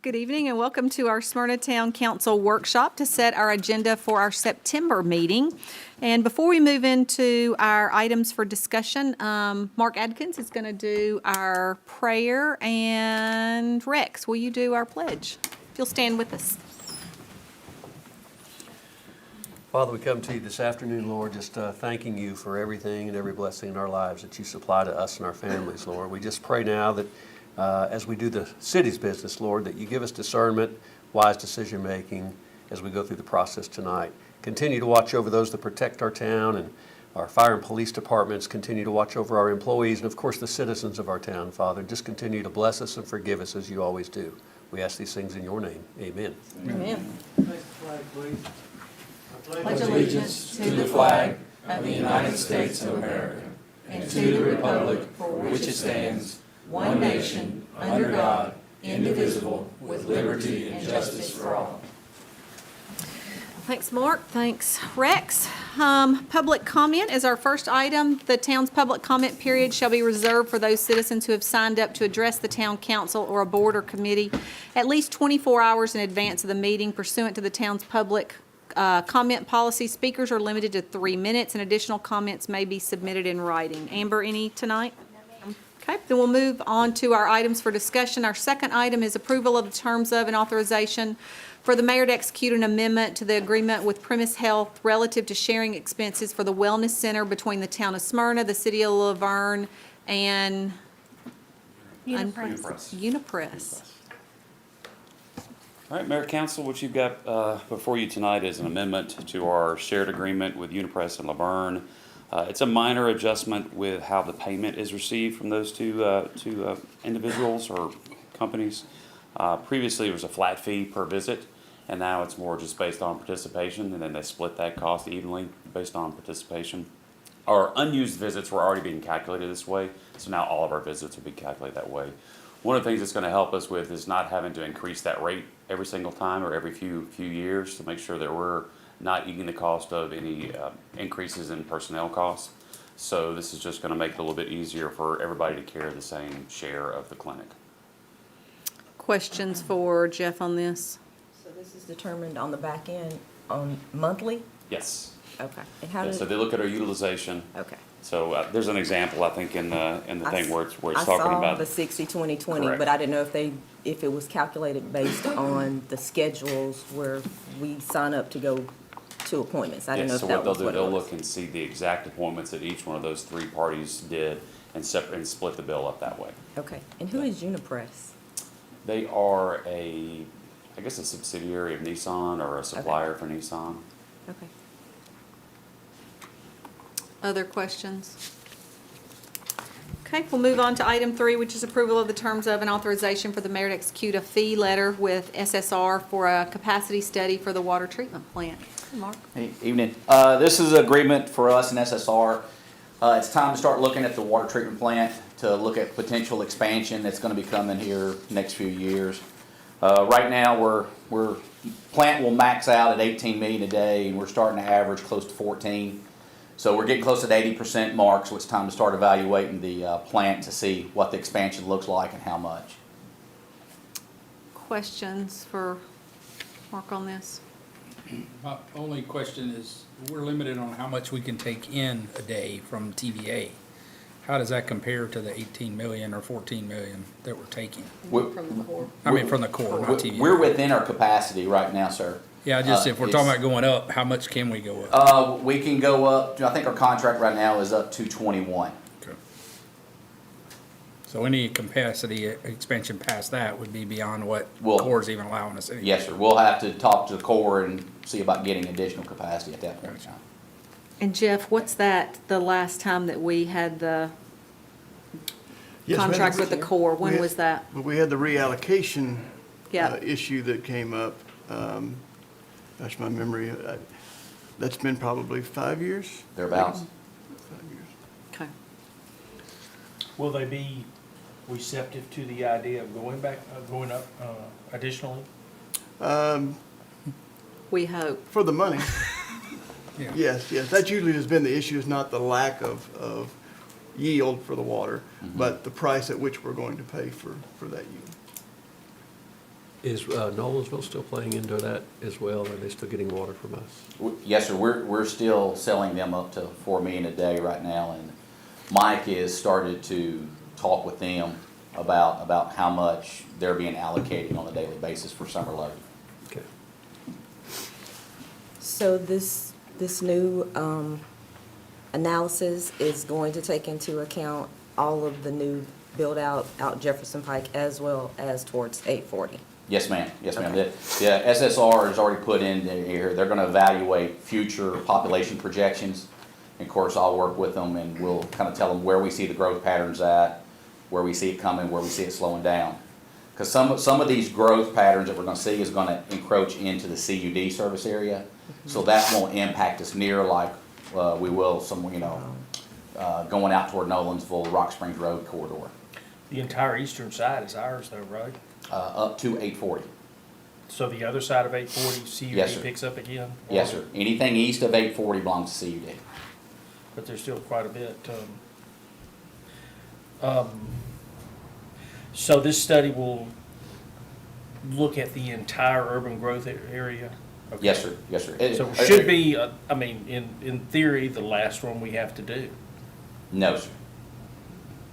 Good evening and welcome to our Smyrna Town Council workshop to set our agenda for our September meeting. And before we move into our items for discussion, Mark Adkins is going to do our prayer, and Rex, will you do our pledge? If you'll stand with us. Father, we come to you this afternoon, Lord, just thanking you for everything and every blessing in our lives that you supply to us and our families, Lord. We just pray now that as we do the city's business, Lord, that you give us discernment, wise decision-making as we go through the process tonight. Continue to watch over those that protect our town, and our fire and police departments. Continue to watch over our employees and, of course, the citizens of our town, Father. Just continue to bless us and forgive us as you always do. We ask these things in your name. Amen. Amen. Next flag, please. Pledge allegiance to the flag of the United States of America and to the republic for which it stands, one nation, under God, indivisible, with liberty and justice for all. Thanks, Mark. Thanks, Rex. Public comment is our first item. The town's public comment period shall be reserved for those citizens who have signed up to address the town council or a board or committee at least 24 hours in advance of the meeting pursuant to the town's public comment policy. Speakers are limited to 3 minutes, and additional comments may be submitted in writing. Amber, any tonight? Okay, then we'll move on to our items for discussion. Our second item is approval of the terms of and authorization for the mayor to execute an amendment to the agreement with Premise Health relative to sharing expenses for the wellness center between the town of Smyrna, the city of Laverne, and Unipress. All right, Mayor Council, what you've got before you tonight is an amendment to our shared agreement with Unipress and Laverne. It's a minor adjustment with how the payment is received from those two individuals or companies. Previously, it was a flat fee per visit, and now it's more just based on participation, and then they split that cost evenly based on participation. Our unused visits were already being calculated this way, so now all of our visits will be calculated that way. One of the things it's going to help us with is not having to increase that rate every single time or every few years to make sure that we're not eating the cost of any increases in personnel costs. So this is just going to make it a little bit easier for everybody to carry the same share of the clinic. Questions for Jeff on this? So this is determined on the back end on monthly? Yes. Okay. And how Yeah, does, so they look at our utilization. okay. So there's an example, I think, in the thing where it's talking I about. saw the 60-20-20, Correct. but I didn't know if it was calculated based on the schedules where we sign up to go to appointments. I didn't know Yes, if so that what they'll was do, what it they'll was. look and see the exact appointments that each one of those three parties did and split the bill up that way. Okay. And who is Unipress? They are I guess a subsidiary of Nissan or a supplier for Nissan. Okay. Other questions? Okay, we'll move on to item 3, which is approval of the terms of and authorization for the mayor to execute a fee letter with SSR for a capacity study for the water treatment plant. Mark? Hey, evening. This is an agreement for us and SSR. It's time to start looking at the water treatment plant to look at potential expansion that's going to be coming here next few years. Right now, plant will max out at 18 million a day, and we're starting to average close to 14. So we're getting close to the 80% mark, so it's time to start evaluating the plant to see what the expansion looks like and how much. Questions for Mark on this? My only question is, we're limited on how much we can take in a day from TVA. How does that compare to the 18 million or 14 million that we're taking? We're- From the core. I mean, from the core, not TVA. We're within our capacity right now, sir. Yeah, just if we're it's- talking about going up, how much can we go up? We can go up, I think our contract right now is up to 21. Okay. So any capacity expansion past that would be beyond what Well- core's even allowing us anyway. Yes, sir. We'll have to talk to the Corps and see about getting additional capacity at that point in time. And Jeff, what's that, the last time that we had the Yes, ma'am. contract with the Corps? We When had- was that? Well, we had the reallocation Yeah. issue that came up. That's my memory. That's been probably 5 years? Thereabouts. 5 years. Okay. Will they be receptive to the idea of going up additionally? We hope. For the money. Yeah. Yes, yes. That usually has been the issue, is not the lack of yield for the water, but the price at which we're going to pay for that yield. Is Nolensville still playing into that as well? Are they still getting water from us? Yes, sir, we're still selling them up to 4 million a day right now, and Mike has started to talk with them about how much they're being allocated on a daily basis for summer load. Okay. So this new analysis is going to take into account all of the new build-out out Jefferson Pike as well as towards 840? Yes, ma'am. Yes, ma'am. Okay. The SSR is already put in here. They're going to evaluate future population projections. And of course, I'll work with them and we'll kind of tell them where we see the growth patterns at, where we see it coming, where we see it slowing down. Because some of these growth patterns that we're going to see is going to encroach into the CUD service area. So that won't impact us near like we will going out toward Nolensville, Rock Springs Road corridor, The entire eastern side is ours though, right? up to 840. So the other side of 840, Yes, sir. CUD picks up again? Yes, sir. Anything east of 840 belongs to CUD. But there's still quite a bit. So this study will look at the entire urban growth area? Okay. Yes, sir. Yes, sir. So it should be, I mean, in theory, the last one we have to do, No, sir.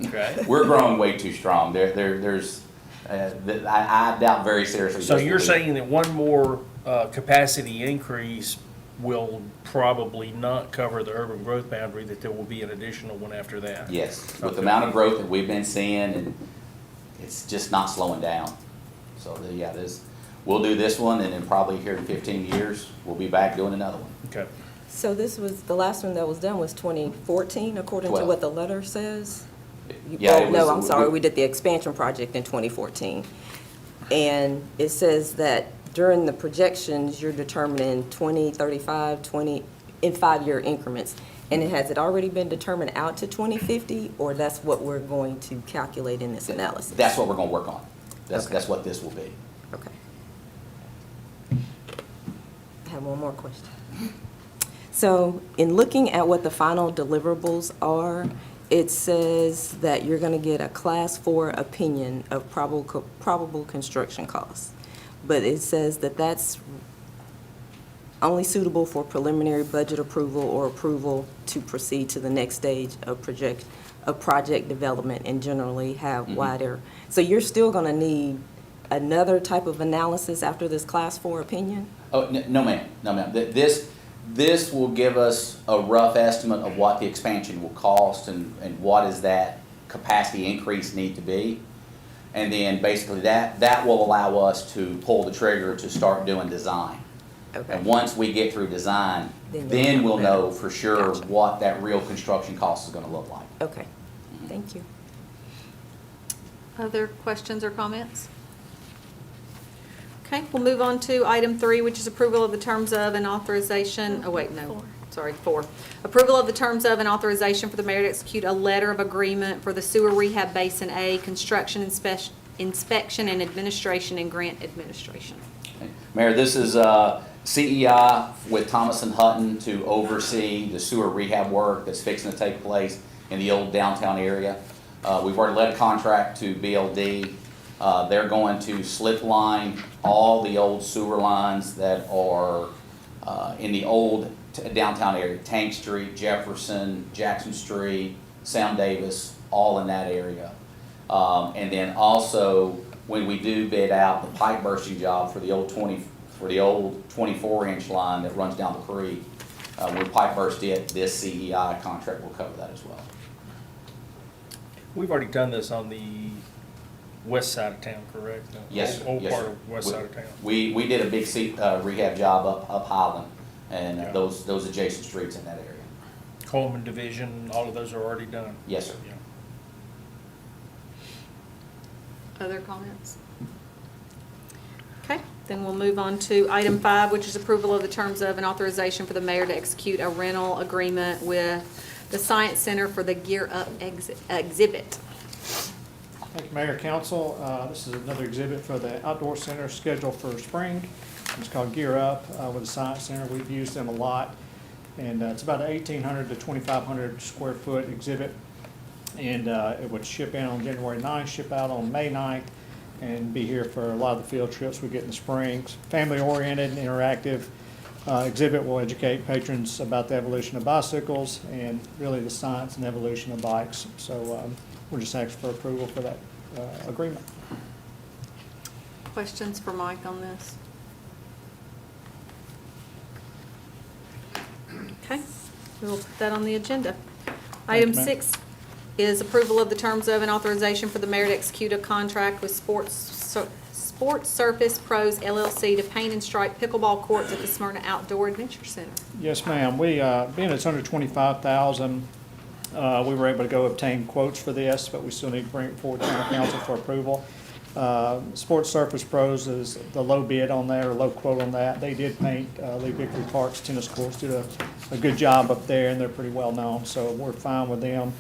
okay? We're growing way too strong. I doubt very seriously. So this will you're be- saying that one more capacity increase will probably not cover the urban growth boundary, that there will be an additional one after that? Yes, with Okay. the amount of growth that we've been seeing, and it's just not slowing down. So, we'll do this one, and then probably here in 15 years, we'll be back doing another one. Okay. So this was, the last one that was done was 2014, according to 12. what the letter says? Yeah, it No, was- I'm sorry, we did the expansion project in 2014. And it says that during the projections, you're determining 20, 35, 20, in 5-year increments. And has it already been determined out to 2050, or that's what we're going to calculate in this analysis? That's what we're gonna work on. Okay. That's what this will be. Okay. I have one more question. So in looking at what the final deliverables are, it says that you're going to get a Class 4 opinion of probable construction costs. But it says that that's only suitable for preliminary budget approval or approval to proceed to the next stage of project development and generally have wider. So you're still going to need another type of analysis after this Class 4 opinion? Oh, no, ma'am. No, ma'am. This will give us a rough estimate of what the expansion will cost and what does that capacity increase need to be. And then basically that will allow us to pull the trigger to start doing design. Okay. And once we get through design, Then then you'll we'll have know better. for sure Gotcha. what that real construction cost is gonna look like. Okay, thank you. Other questions or comments? Okay, we'll move on to item 3, which is approval of the terms of and authorization, 4. Approval of the terms of and authorization for the mayor to execute a letter of agreement for the sewer rehab basin A construction inspection and administration and grant administration. Mayor, this is CEI with Thomas and Hutton to oversee the sewer rehab work that's fixing to take place in the old downtown area. We've already let a contract to BLD. They're going to slip line all the old sewer lines that are in the old downtown area, Tank Street, Jefferson, Jackson Street, Sam Davis, all in that area. And then also, when we do bid out the pipe bursting job for the old 24-inch line that runs down the creek, when we pipe burst it, this CEI contract will cover that as well. We've already done this on the west side of town, correct? No, Yes, sir. Old Yes, part sir. of west side of town. We did a big rehab job up Highland and Yeah. those adjacent streets in that area. Coleman Division, all of those are already done. Yes, sir. Yeah. Other comments? Okay, then we'll move on to item 5, which is approval of the terms of and authorization for the mayor to execute a rental agreement with the Science Center for the Gear Up exhibit. Thank you, Mayor, Council. This is another exhibit for the Outdoor Center scheduled for spring. It's called Gear Up with the Science Center. We've used them a lot. And it's about an 1,800 to 2,500 square foot exhibit. And it would ship in on January 9th, ship out on May 9th. and be here for a lot of the field trips we get in the springs. Family-oriented and interactive exhibit will educate patrons about the evolution of bicycles and really the science and evolution of bikes. So we're just asking for approval for that agreement. Questions for Mike on this? Okay, we'll put that on the agenda. Item you, ma'am. 6 is approval of the terms of and authorization for the mayor to execute a contract with Sports Surface Pros LLC to paint and stripe pickleball courts at the Smyrna Outdoor Adventure Center. Yes, ma'am. We, being it's under 25,000, we were able to go obtain quotes for this, but we still need to bring it forward to town council for approval. Sports Surface Pros is the low bid on that, or low quote on that. They did paint Lee Vickery Park's tennis courts, did a good job up there, and they're pretty well known, so we're fine with them.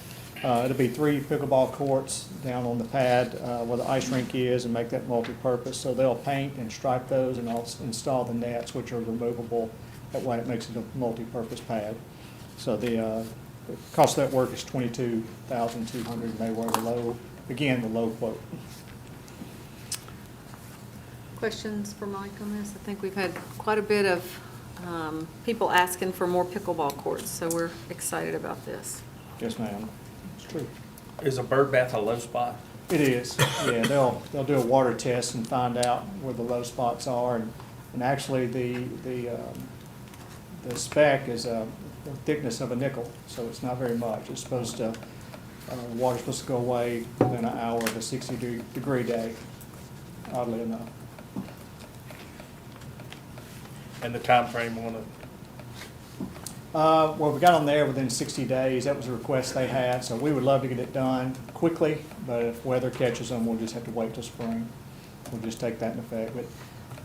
It'll be 3 pickleball courts down on the pad where the ice rink is, and make that multi-purpose. So they'll paint and stripe those, and also install the nets, which are removable. That way it makes it a multi-purpose pad. So the cost of that work is $22,200, and they were the low quote. Questions for Mike on this? I think we've had quite a bit of people asking for more pickleball courts, so we're excited about this. Yes, ma'am. It's true. Is a bird bath a low spot? It is, yeah, they'll do a water test and find out where the low spots are, and actually the spec is the thickness of a nickel, so it's not very much. It's supposed to, the water's supposed to go away within an hour of a 60-degree day, oddly enough. And the time frame on it? Well, we got on there within 60 days. That was a request they had, so we would love to get it done quickly, but if weather catches them, we'll just have to wait till spring. We'll just take that into effect. But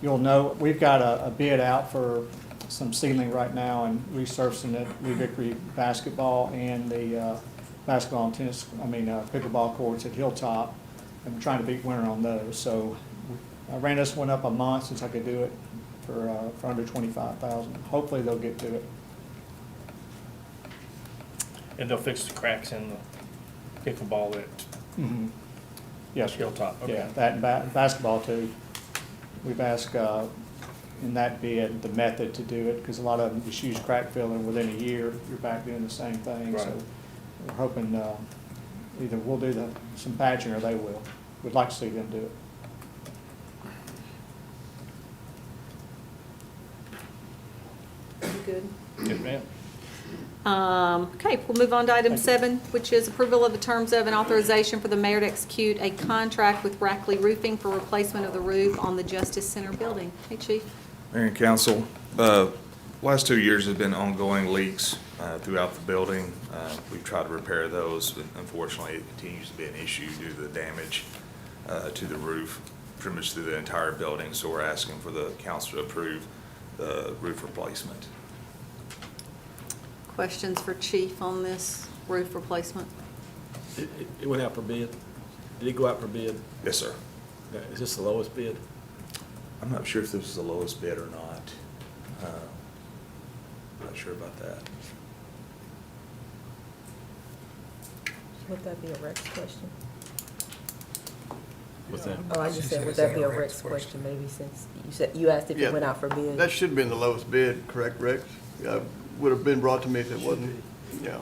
you'll know, we've got a bid out for some ceiling right now and resurfacing it, Lee Vickery basketball and the basketball and pickleball courts at Hilltop. And we're trying to beat winter on those. So I ran this one up a month since I could do it for under 25,000. Hopefully they'll get to it. And they'll fix the cracks in the pickleball at Yes, sir. Hilltop? Okay. Yeah, that and basketball too. We've asked in that bid the method to do it, because a lot of them just use crack filling. Within a year, you're back doing the same thing. Right. So we're hoping either we'll do some patching or they will. We'd like to see them do it. You good? Yes, ma'am. Okay, we'll move on to item 7, which is approval of the terms of and authorization for the mayor to execute a contract with Rackley Roofing for replacement of the roof on the Justice Center building. Hey, Chief. Mayor and council, last 2 years have been ongoing leaks throughout the building. We've tried to repair those, but unfortunately it continues to be an issue due to the damage to the roof pretty much through the entire building. So we're asking for the council to approve the roof replacement. Questions for Chief on this roof replacement? It went out for bid. Did it go out for bid? Yes, sir. Is this the lowest bid? I'm not sure if this is the lowest bid or not. Not sure about that. Would that be a Rex question? What's that? Oh, I just said, would that be a Rex question, maybe, since you asked if Yeah, it went out for bid? That should have been the lowest bid, correct, Rex? Would have been brought to me if it wasn't, yeah.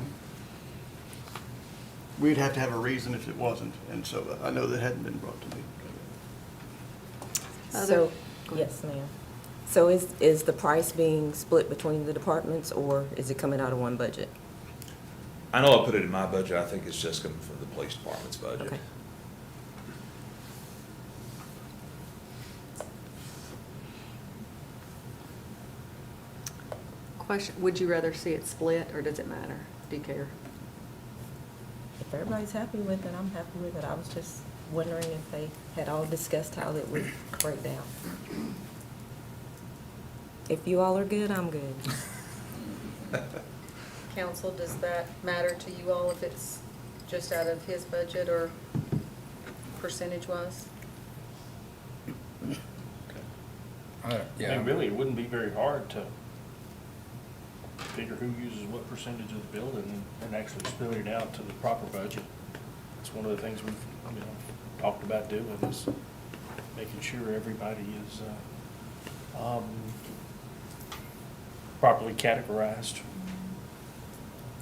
We'd have to have a reason if it wasn't, and so I know that hadn't been brought to me. So, yes, ma'am. So is the price being split between the departments, or is it coming out of one budget? I know I put it in my budget. I think it's just coming from the police department's budget. Okay. Question, would you rather see it split, or does it matter? Do you care? If everybody's happy with it, I'm happy with it. I was just wondering if they had all discussed how it would break down. If you all are good, I'm good. Council, does that matter to you all if it's just out of his budget or percentage-wise? I mean, really, it wouldn't be very hard to figure who uses what percentage of the building and actually split it out to the proper budget. It's one of the things we've, talked about doing is making sure everybody is properly categorized.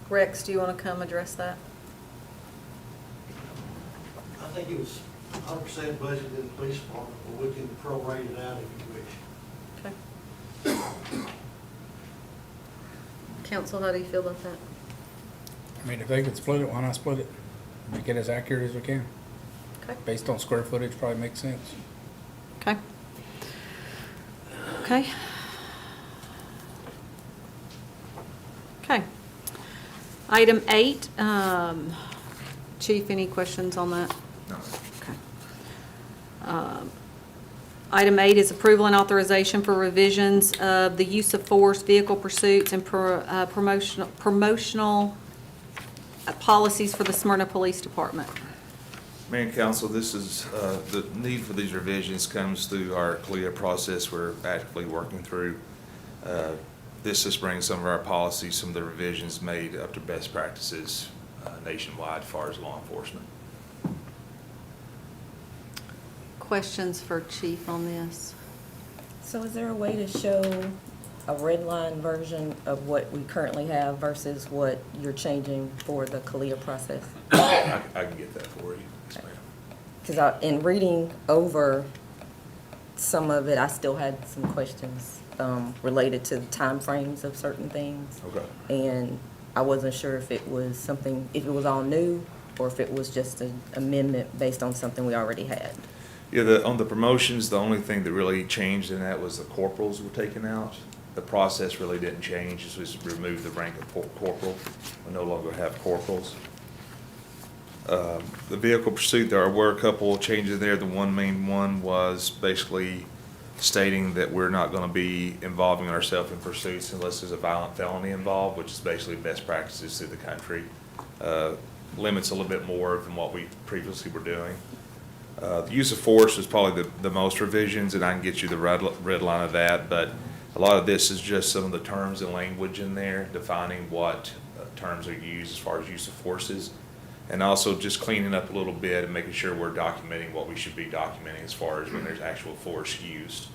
Rex, do you want to come address that? I think it was 100% budgeted in the police department, but we can prorate it out if you wish. Okay. Council, how do you feel about that? I mean, if they could split it, why not split it? Make it as accurate as we can. Okay. Based on square footage, probably makes sense. Okay. Okay. Okay. Item 8, Chief, any questions on that? No. Okay. Item 8 is approval and authorization for revisions of the use of force, vehicle pursuits, and promotional policies for the Smyrna Police Department. Mayor and council, this is, the need for these revisions comes through our CLIA process we're actively working through. This just brings some of our policies, some of the revisions made up to best practices nationwide as far as law enforcement. Questions for Chief on this? So is there a way to show a red line version of what we currently have versus what you're changing for the CALIA process? I can get that for you. Yes, ma'am. Because in reading over some of it, I still had some questions related to the timeframes of certain things. Okay. And I wasn't sure if it was something, if it was all new, or if it was just an amendment based on something we already had. Yeah, on the promotions, the only thing that really changed in that was the corporals were taken out. The process really didn't change, it was remove the rank of corporal. We no longer have corporals. The vehicle pursuit, there were a couple of changes there. The one main one was basically stating that we're not gonna be involving ourselves in pursuits unless there's a violent felony involved, which is basically best practices through the country. Limits a little bit more than what we previously were doing. The use of force is probably the most revisions, and I can get you the red line of that, but a lot of this is just some of the terms and language in there, defining what terms are used as far as use of forces, and also just cleaning up a little bit and making sure we're documenting what we should be documenting as far as when there's actual force used.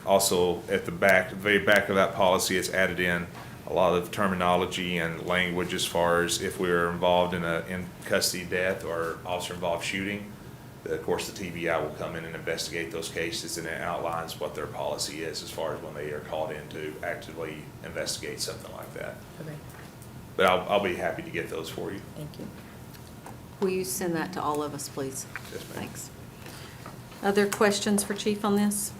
Also, at the back, the very back of that policy, it's added in a lot of terminology and language as far as if we're involved in a in-custody death or officer-involved shooting. Of course, the TBI will come in and investigate those cases, and it outlines what their policy is as far as when they are called in to actively investigate something like that. Okay, But I'll be happy to get those for you. thank you. Will you send that to all of us, please? Yes, ma'am. Thanks. Other questions for Chief on this?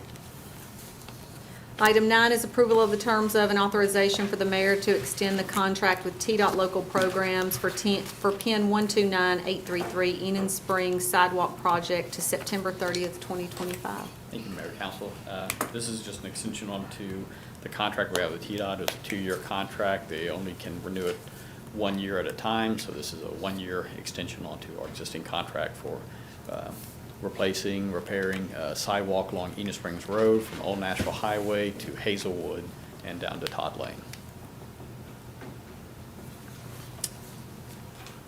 Item 9 is approval of the terms of an authorization for the mayor to extend the contract with TDOT local programs for PIN 129833 Enon Springs Sidewalk Project to September 30th, 2025. Thank you, Mayor Council. This is just an extension onto the contract we have with TDOT. It's a 2-year contract. They only can renew it 1 year at a time, so this is a 1-year extension onto our existing contract for repairing sidewalk along Enon Springs Road from Old Nashville Highway to Hazelwood and down to Todd Lane.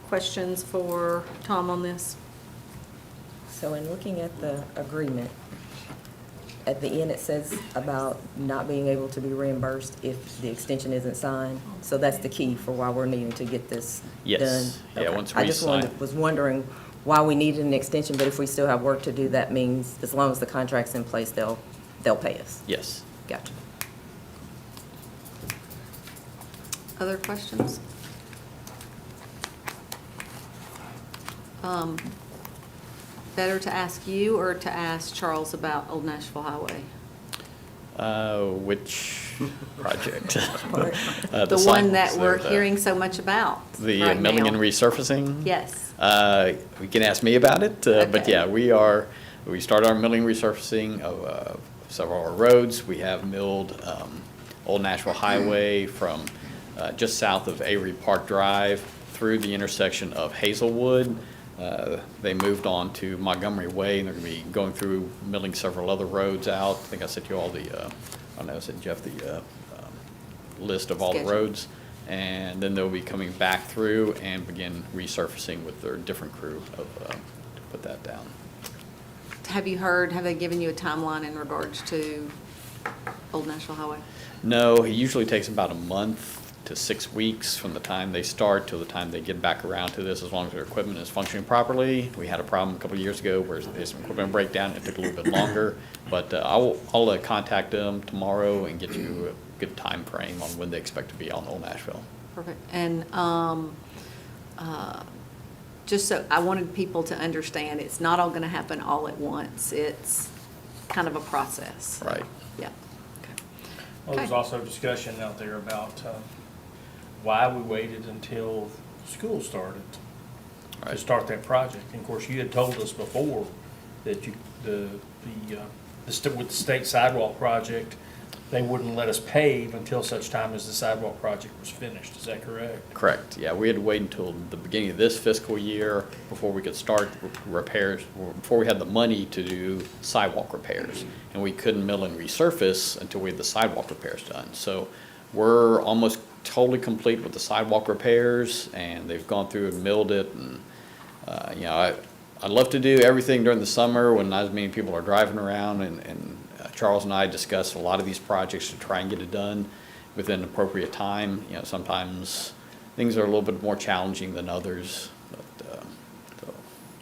Questions for Tom on this? So in looking at the agreement, at the end it says about not being able to be reimbursed if the extension isn't signed. So that's the key for why we're needing to get this done. Yes. Yeah, Okay. once I we just sign- was wondering why we needed an extension, but if we still have work to do, that means as long as the contract's in place, they'll pay us. Yes. Gotcha. Other questions? Better to ask you or to ask Charles about Old Nashville Highway? Which project? The one that we're hearing so much about The right milling now. and resurfacing? Yes. We can ask me about it, but Okay. yeah, we started our milling resurfacing of several of our roads. We have milled Old Nashville Highway from just south of Avery Park Drive through the intersection of Hazelwood. They moved on to Montgomery Way, and they're going to be going through milling several other roads out. I think I sent you all the, I don't know, I sent Jeff the list of all the Schedule. roads. And then they'll be coming back through and begin resurfacing with their different crew to put that down. have you heard, have they given you a timeline in regards to Old National Highway? No, it usually takes about a month to 6 weeks from the time they start till the time they get back around to this, as long as their equipment is functioning properly. We had a problem a couple of years ago where there's some equipment breakdown. It took a little bit longer, but I'll contact them tomorrow and get you a good time frame on when they expect to be on Old Nashville. Perfect. And just so, I wanted people to understand, it's not all going to happen all at once. It's kind of a process. Right. Yeah. Well, there's Okay. also discussion out there about why we waited until school started to Right. start that project. And of course, you had told us before that with the state sidewalk project, they wouldn't let us pave until such time as the sidewalk project was finished. Is that correct? Correct, yeah, we had to wait until the beginning of this fiscal year before we could start repairs, before we had the money to do sidewalk repairs. And we couldn't mill and resurface until we had the sidewalk repairs done. So we're almost totally complete with the sidewalk repairs, and they've gone through and milled it. And, I'd love to do everything during the summer when not as many people are driving around, and Charles and I discussed a lot of these projects to try and get it done within an appropriate time. Sometimes things are a little bit more challenging than others, but, so.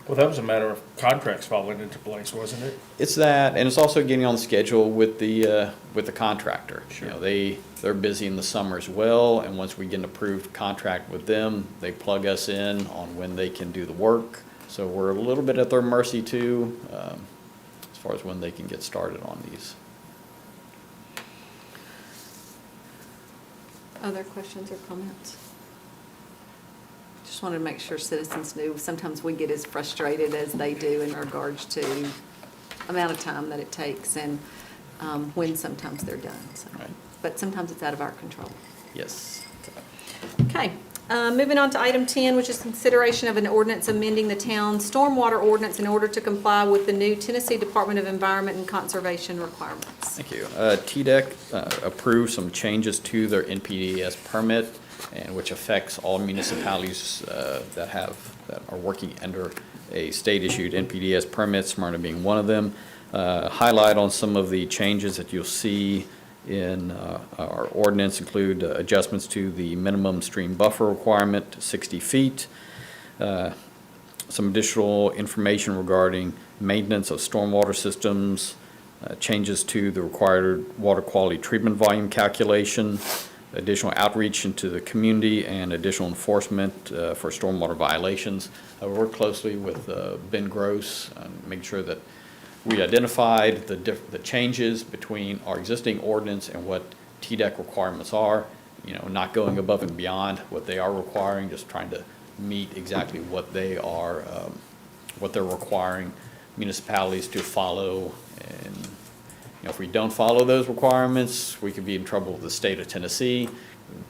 Well, that was a matter of contracts falling into place, wasn't it? It's that, and it's also getting on the schedule with the contractor. Sure. They're busy in the summer as well, and once we get an approved contract with them, they plug us in on when they can do the work. So we're a little bit at their mercy too, as far as when they can get started on these. Other questions or comments? Just wanted to make sure citizens knew, sometimes we get as frustrated as they do in regards to amount of time that it takes and when sometimes they're done. So. Right. But sometimes it's out of our control. Yes. Okay, moving on to item 10, which is consideration of an ordinance amending the town's stormwater ordinance in order to comply with the new Tennessee Department of Environment and Conservation requirements. Thank you. TDEC approved some changes to their NPDES permit, and which affects all municipalities that are working under a state-issued NPDES permit, Smyrna being one of them. Highlight on some of the changes that you'll see in our ordinance include adjustments to the minimum stream buffer requirement to 60 feet, some additional information regarding maintenance of stormwater systems, changes to the required water quality treatment volume calculation, additional outreach into the community, and additional enforcement for stormwater violations. I work closely with Ben Gross, making sure that we identified the changes between our existing ordinance and what TDEC requirements are, not going above and beyond what they are requiring, just trying to meet exactly what they are, what they're requiring municipalities to follow. And if we don't follow those requirements, we could be in trouble with the state of Tennessee,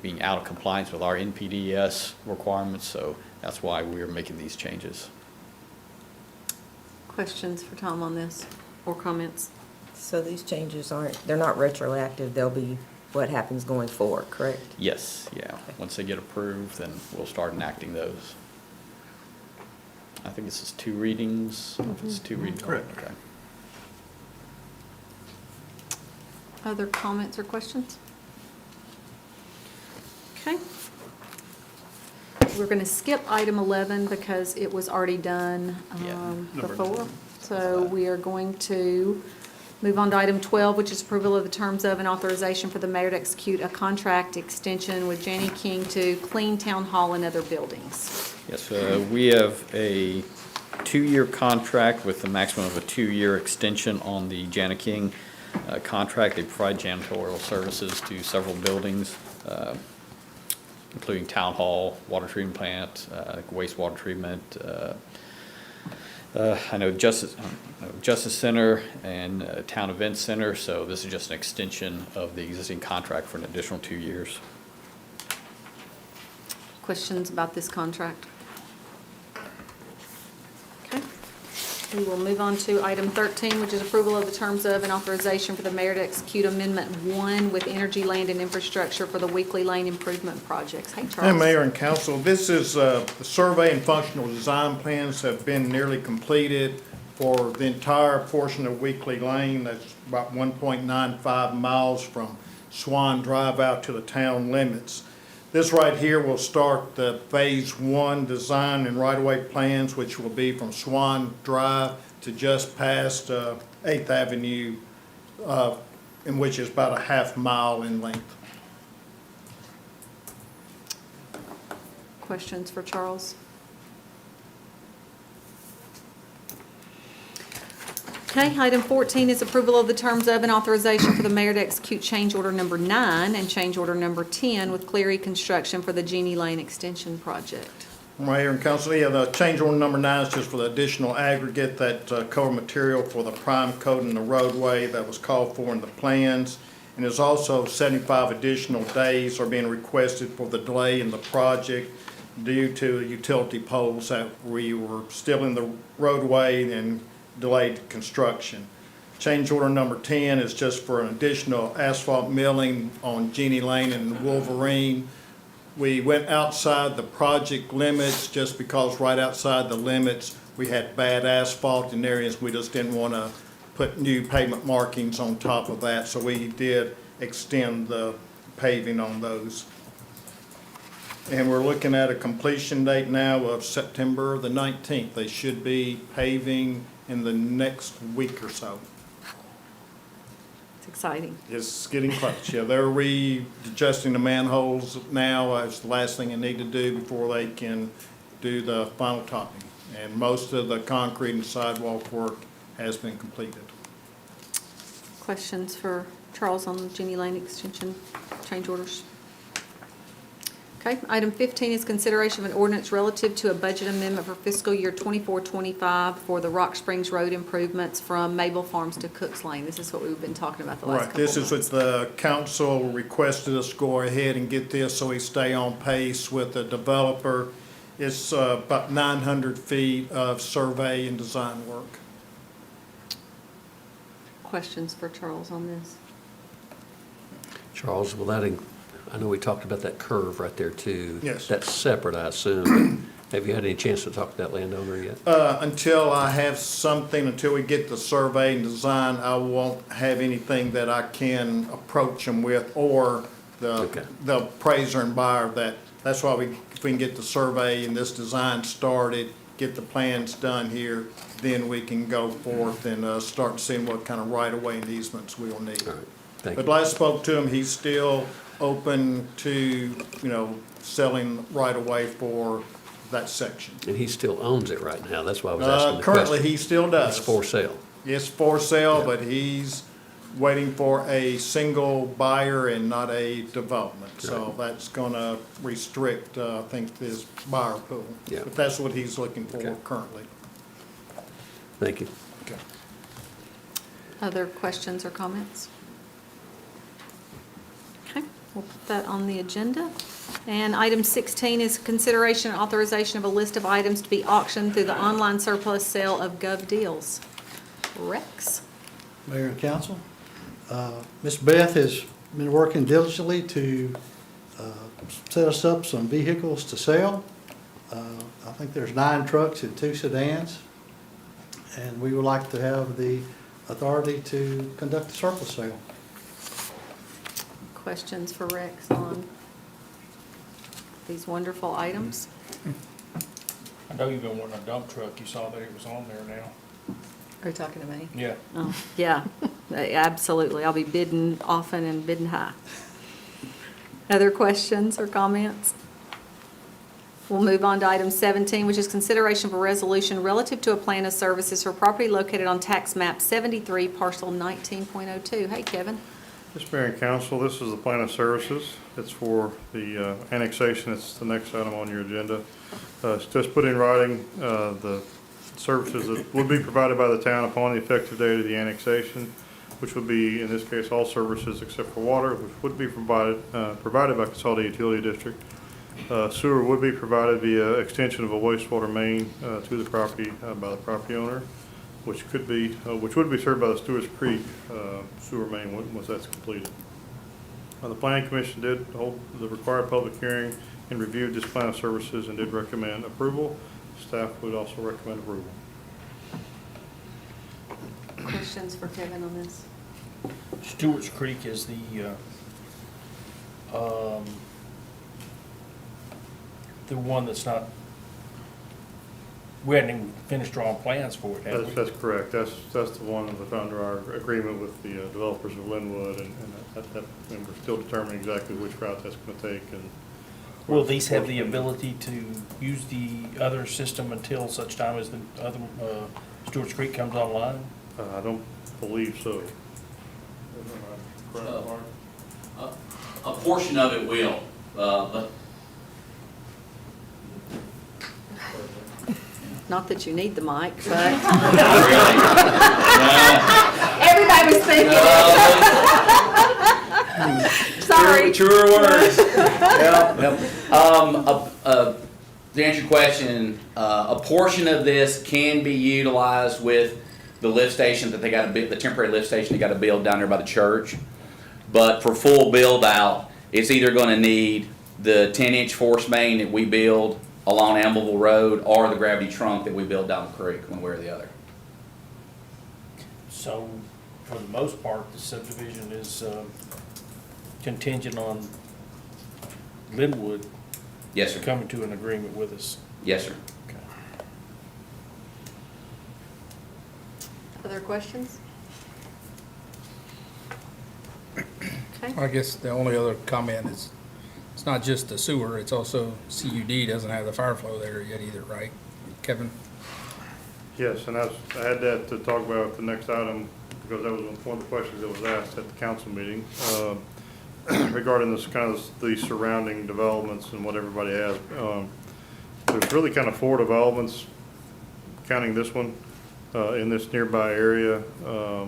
being out of compliance with our NPDES requirements. So that's why we're making these changes. Questions for Tom on this or comments? So these changes they're not retroactive, they'll be what happens going forward, correct? Yes, yeah. Once they get approved, then we'll start enacting those. I think this is 2 readings. If it's 2 readings. Correct. Okay. Other comments or questions? Okay. We're going to skip item 11 because it was already done Yeah. before. So we are going to move on to item 12, which is approval of the terms of and authorization for the mayor to execute a contract extension with Janney King to clean town hall and other buildings. Yes, we have a 2-year contract with the maximum of a 2-year extension on the Janney King contract. They provide janitorial services to several buildings, including town hall, water treatment plant, wastewater treatment. I know Justice Center and Town Event Center, so this is just an extension of the existing contract for an additional 2 years. Questions about this contract? Okay. We will move on to item 13, which is approval of the terms of and authorization for the mayor to execute Amendment 1 with Energy, Land, and Infrastructure for the Weekly Lane Improvement Projects. Hey, Charles. Hey, Mayor and Council, this is, the survey and functional design plans have been nearly completed. for the entire portion of Weekly Lane. That's about 1.95 miles from Swan Drive out to the town limits. This right here will start the Phase 1 design and right-of-way plans, which will be from Swan Drive to just past 8th Avenue, in which is about a half mile in length. Questions for Charles? Okay, item 14 is approval of the terms of and authorization for the mayor to execute change order number 9 and change order number 10 with Cleary Construction for the Jeannie Lane Extension Project. Mayor and Council, yeah, the change order number 9 is just for the additional aggregate, that cover material for the prime coat in the roadway that was called for in the plans. And there's also 75 additional days are being requested for the delay in the project due to utility poles that we were still in the roadway and delayed construction. Change order number 10 is just for an additional asphalt milling on Jeannie Lane and Wolverine. We went outside the project limits just because right outside the limits we had bad asphalt in areas. We just didn't want to put new pavement markings on top of that, so we did extend the paving on those. And we're looking at a completion date now of September the 19th. They should be paving in the next week or so. It's exciting. It's getting close. Yeah, they're readjusting the manholes now. It's the last thing they need to do before they can do the final topping. And most of the concrete and sidewalk work has been completed. Questions for Charles on the Jeannie Lane Extension change orders? Okay, item 15 is consideration of an ordinance relative to a budget amendment for fiscal year 24-25 for the Rock Springs Road improvements from Mabel Farms to Cooks Lane. This is what we've been talking about the last Right, couple of this is months. what the council requested us go ahead and get this so we stay on pace with the developer. It's about 900 feet of survey and design work. Questions for Charles on this? Charles, will that, I know we talked about that curve right there too. Yes. That's separate, I assume. Have you had any chance to talk to that landowner yet? Until I have something, until we get the survey and design, I won't have anything that I can approach them with, or Okay. the appraiser and buyer. That's why if we can get the survey and this design started, get the plans done here, then we can go forth and start seeing what kind of right-of-way and easements we'll need. All right, thank But you. last spoke to him, he's still open to, selling right-of-way for that section. And he still owns it right now, that's why I was asking the question. Currently, he still does. It's for sale. It's for sale, Yeah. but he's waiting for a single buyer and not a development. So that's gonna restrict, I think, his buyer pool. Yeah. But that's what he's looking for Okay. currently. Thank you. Okay. Other questions or comments? Okay, we'll put that on the agenda. And item 16 is consideration and authorization of a list of items to be auctioned through the online surplus sale of Gov Deals. Rex? Mayor and council, Ms. Beth has been working diligently to set us up some vehicles to sell. I think there's 9 trucks and 2 sedans, and we would like to have the authority to conduct the surplus sale. Questions for Rex on these wonderful items? I know you've been wanting a dump truck. You saw that it was on there now. Are you talking to me? Yeah. Oh, yeah, absolutely. I'll be bidding often and bidding high. Other questions or comments? We'll move on to item 17, which is consideration of a resolution relative to a plan of services for property located on tax map 73, parcel 19.02. Hey, Kevin. Mr. Mayor and Council, this is the plan of services. It's for the annexation. It's the next item on your agenda. It's just put in writing the services that would be provided by the town upon the effective date of the annexation, which would be, in this case, all services except for water, which would be provided by Consolidated Utility District. Sewer would be provided via extension of a wastewater main to the property by the property owner, which would be served by the Stewart's Creek sewer main once that's completed. The Planning Commission did hold the required public hearing and reviewed this plan of services and did recommend approval. Staff would also recommend approval. Questions for Kevin on this? Stewart's Creek is the one that's not, we hadn't even finished drawing plans for it, have we? That's correct. That's the one that was under our agreement with the developers of Linwood, and we're still determining exactly which route that's gonna take, and. Will these have the ability to use the other system until such time as the other, Stewart's Creek comes online? I don't believe so. Correct, Mark? A portion of it will, but Not that you need the mic, but not really. everybody was thinking it. Sorry. Truer words. Yep. To answer your question, a portion of this can be utilized with the lift station that they got to build, the temporary lift station they got to build down there by the church. But for full build out, it's either going to need the 10-inch force main that we build along Ambleville Road or the gravity trunk that we build down the creek, one way or the other. So, for the most part, the subdivision is contingent on Linwood Yes, sir. coming to an agreement with us. Yes, sir. Okay. Other questions? Okay. I guess the only other comment is, it's not just the sewer, it's also CUD doesn't have the fire flow there yet either, right? Kevin? Yes, and I had that to talk about at the next item, because that was one of the questions that was asked at the council meeting, regarding this kind of the surrounding developments and what everybody has. There's really kind of 4 developments, counting this one, in this nearby area. The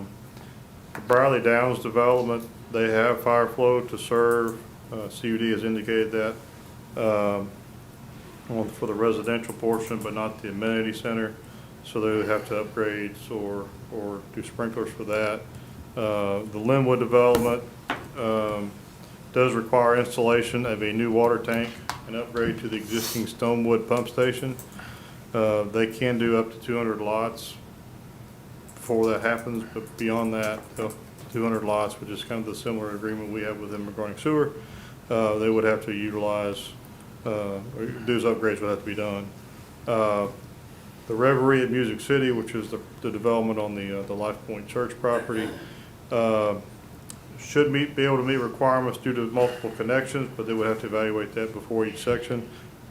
Brierley Downs development, they have fire flow to serve. CUD has indicated that for the residential portion, but not the amenity center. So they would have to upgrade or do sprinklers for that. The Linwood development does require installation of a new water tank and upgrade to the existing Stonewood pump station. They can do up to 200 lots before that happens, but beyond that, 200 lots, which is kind of the similar agreement we have with them regarding sewer, they would have to utilize, those upgrades would have to be done. The Reverie at Music City, which is the development on the Life Point Church property, should be able to meet requirements due to multiple connections, but they would have to evaluate that before each section.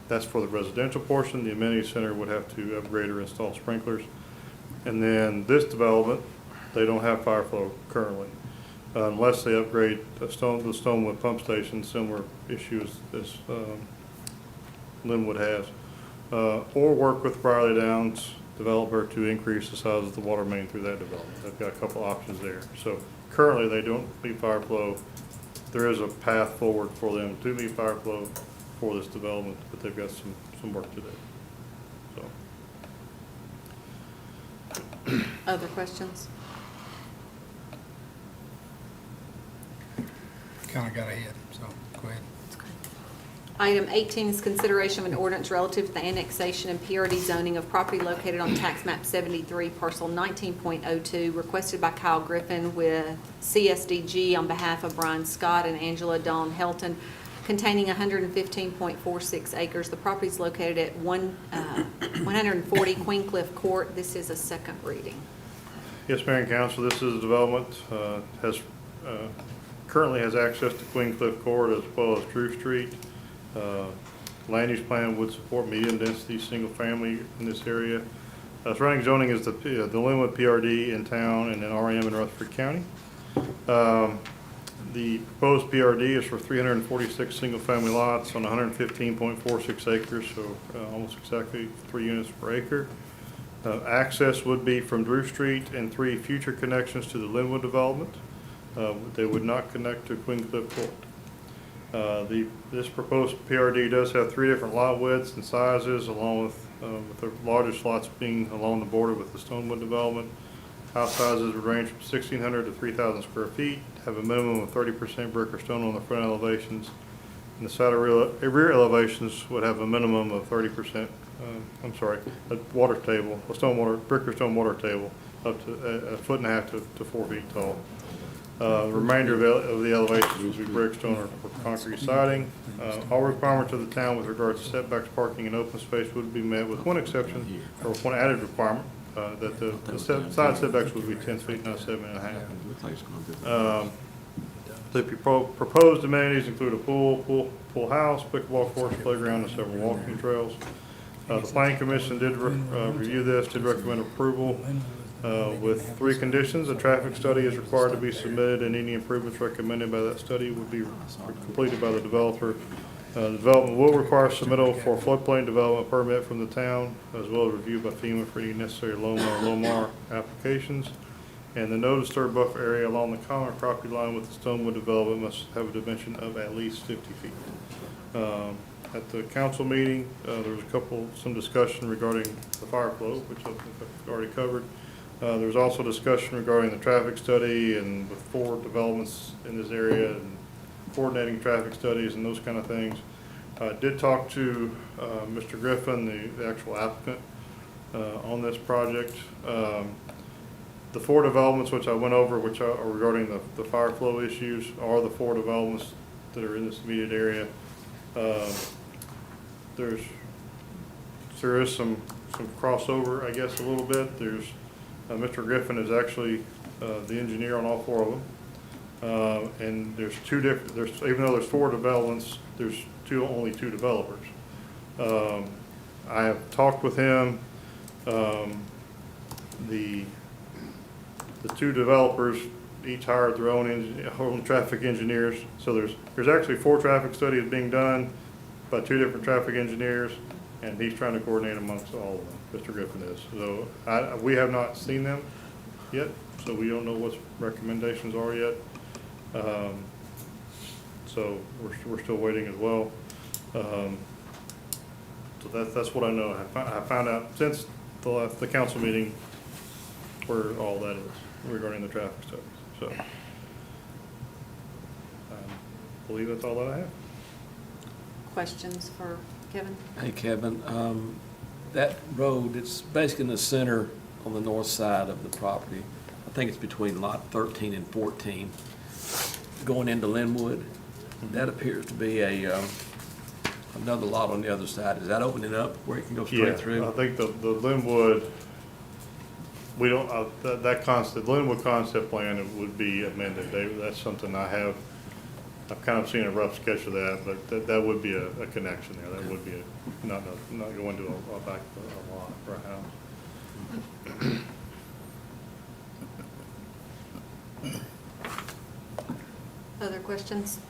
That's for the residential portion. The amenity center would have to upgrade or install sprinklers. And then this development, they don't have fire flow currently, unless they upgrade the Stonewood pump station, similar issues as Linwood has, or work with Brierley Downs developer to increase the size of the water main through that development. They've got a couple options there. So currently, they don't meet fire flow. There is a path forward for them to meet fire flow for this development, but they've got some work to do. So. Other questions? Kind of got ahead, so go ahead. Item 18 is consideration of an ordinance relative to the annexation and PRD zoning of property located on tax map 73, parcel 19.02, requested by Kyle Griffin with CSDG on behalf of Brian Scott and Angela Dawn Helton, containing 115.46 acres. The property is located at 140 Queen Cliff Court. This is a second reading. Yes, Mayor and Council, this is a development, currently has access to Queen Cliff Court as well as Drew Street. Land use plan would support medium density single family in this area. Surrounding zoning is the Linwood PRD in town and then RM in Rutherford County. The proposed PRD is for 346 single family lots on 115.46 acres, so almost exactly 3 units per acre. Access would be from Drew Street and 3 future connections to the Linwood development. They would not connect to Queen Cliff Court. This proposed PRD does have 3 different lot widths and sizes, along with the largest lots being along the border with the Stonewood development. House sizes would range from 1,600 to 3,000 square feet, have a minimum of 30% brick or stone on the front elevations, and the side rear elevations would have a minimum of 30%, a water table, a brick or stone water table up to a foot and a half to 4 feet tall. The remainder of the elevations will be brick, stone, or concrete siding. All requirements of the town with regards to setbacks, parking, and open space would be met, with one exception, or one added requirement, that the side setbacks would be 10 feet, not 7.5. The proposed amenities include a pool house, pickleball course, playground, and several walking trails. The planning commission did review this, did recommend approval with 3 conditions. A traffic study is required to be submitted, and any improvements recommended by that study would be completed by the developer. The development will require submittal for a floodplain development permit from the town, as well as review by FEMA for any necessary LOMA or LOMAR applications. And the no disturb buffer area along the common property line with the Stonewood development must have a dimension of at least 50 feet. At the council meeting, there was some discussion regarding the fire flow, which I think I've already covered. There was also discussion regarding the traffic study and with 4 developments in this area and coordinating traffic studies and those kind of things. I did talk to Mr. Griffin, the actual applicant, on this project. The 4 developments which I went over, which are regarding the fire flow issues, are the 4 developments that are in this immediate area. There is some crossover, I guess, a little bit. There's Mr. Griffin is actually the engineer on all 4 of them, and there's 2 different. Even though there's 4 developments, there's only 2 developers. I have talked with him. The 2 developers each hired their own traffic engineers. So there's actually 4 traffic studies being done by 2 different traffic engineers, and he's trying to coordinate amongst all of them. Mr. Griffin is. So we have not seen them yet, so we don't know what recommendations are yet. So we're still waiting as well. So that's what I know. I found out since the council meeting where all that is regarding the traffic studies. So I believe that's all that I have. Questions for Kevin? Hey, Kevin, that road, it's basically in the center on the north side of the property. I think it's between lot 13 and 14, going into Linwood. That appears to be another lot on the other side. Is that opening up where it can go straight through? I think the Linwood, we don't, that concept, Linwood concept plan would be amended. That's something I've kind of seen a rough sketch of that, but that would be a connection there. That would be not going to a back a lot for a house. Other questions?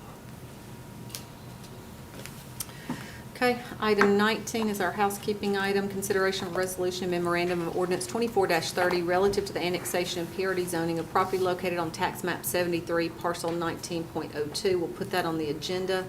Okay, item 19 is our housekeeping item, consideration of resolution memorandum of ordinance 24-30 relative to the annexation of PRD zoning of property located on tax map 73, parcel 19.02. We'll put that on the agenda.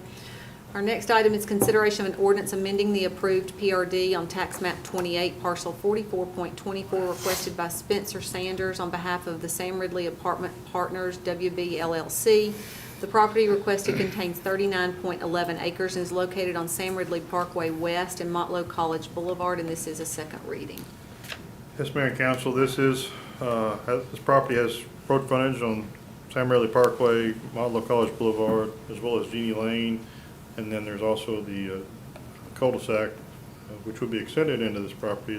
Our next item is consideration of an ordinance amending the approved PRD on tax map 28, parcel 44.24, requested by Spencer Sanders on behalf of the Sam Ridley Apartment Partners, WB LLC. The property requested contains 39.11 acres and is located on Sam Ridley Parkway West and Motlow College Boulevard, and this is a second reading. Yes, Mayor and Council, this property has road frontage on Sam Ridley Parkway, Motlow College Boulevard, as well as Jeannie Lane, and then there's also the cul-de-sac, which would be extended into this property,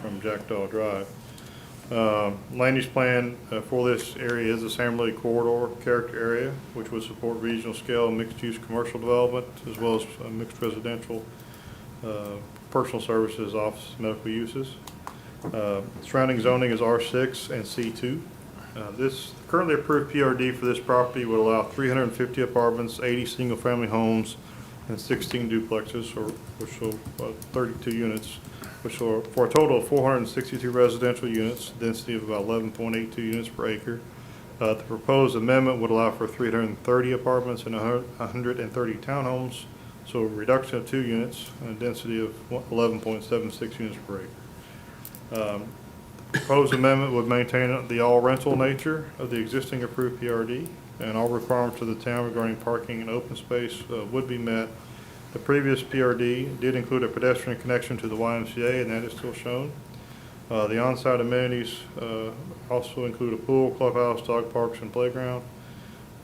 from Jackdaw Drive. Land use plan for this area is the Sam Ridley Corridor character area, which would support regional scale mixed-use commercial development, as well as mixed residential, personal services, office, medical uses. Surrounding zoning is R6 and C2. This currently approved PRD for this property would allow 350 apartments, 80 single-family homes, and 16 duplexes, which will 32 units, which will, for a total of 462 residential units, density of about 11.82 units per acre. The proposed amendment would allow for 330 apartments and 130 townhomes, so a reduction of 2 units, and a density of 11.76 units per acre. The proposed amendment would maintain the all rental nature of the existing approved PRD, and all requirements of the town regarding parking and open space would be met. The previous PRD did include a pedestrian connection to the YMCA, and that is still shown. The on-site amenities also include a pool, clubhouse, dog parks, and playground.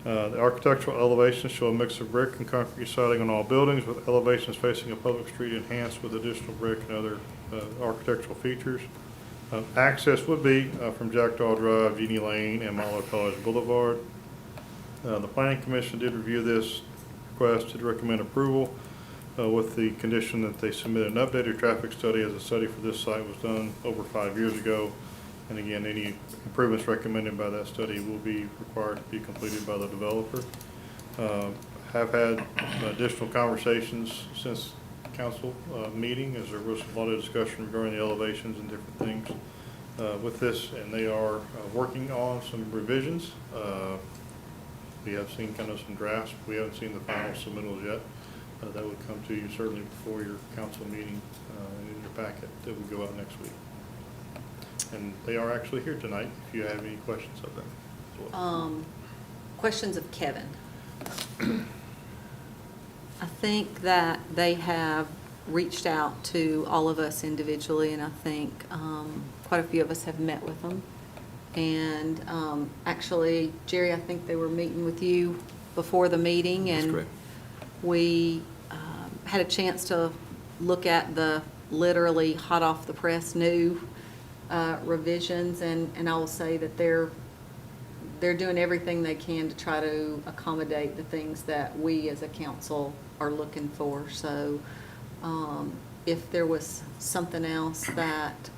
The architectural elevations show a mix of brick and concrete siding on all buildings, with elevations facing a public street enhanced with additional brick and other architectural features. Access would be from Jackdaw Drive, Jeannie Lane, and Milo College Boulevard. The Planning Commission did review this request, did recommend approval with the condition that they submit an updated traffic study, as a study for this site was done over 5 years ago. And again, any improvements recommended by that study will be required to be completed by the developer. Have had additional conversations since council meeting, as there was a lot of discussion regarding the elevations and different things with this, and they are working on some revisions. We have seen kind of some drafts. We haven't seen the final submittals yet. That would come to you certainly before your council meeting in your packet that would go out next week. And they are actually here tonight if you have any questions of them as well. Questions of Kevin. I think that they have reached out to all of us individually, and I think quite a few of us have met with them. And actually, Jerry, I think they were meeting with you before the meeting, and we had a chance to look at the literally hot off the press new revisions, and I will say that they're doing everything they can to try to accommodate the things that we as a council are looking for. So if there was something else that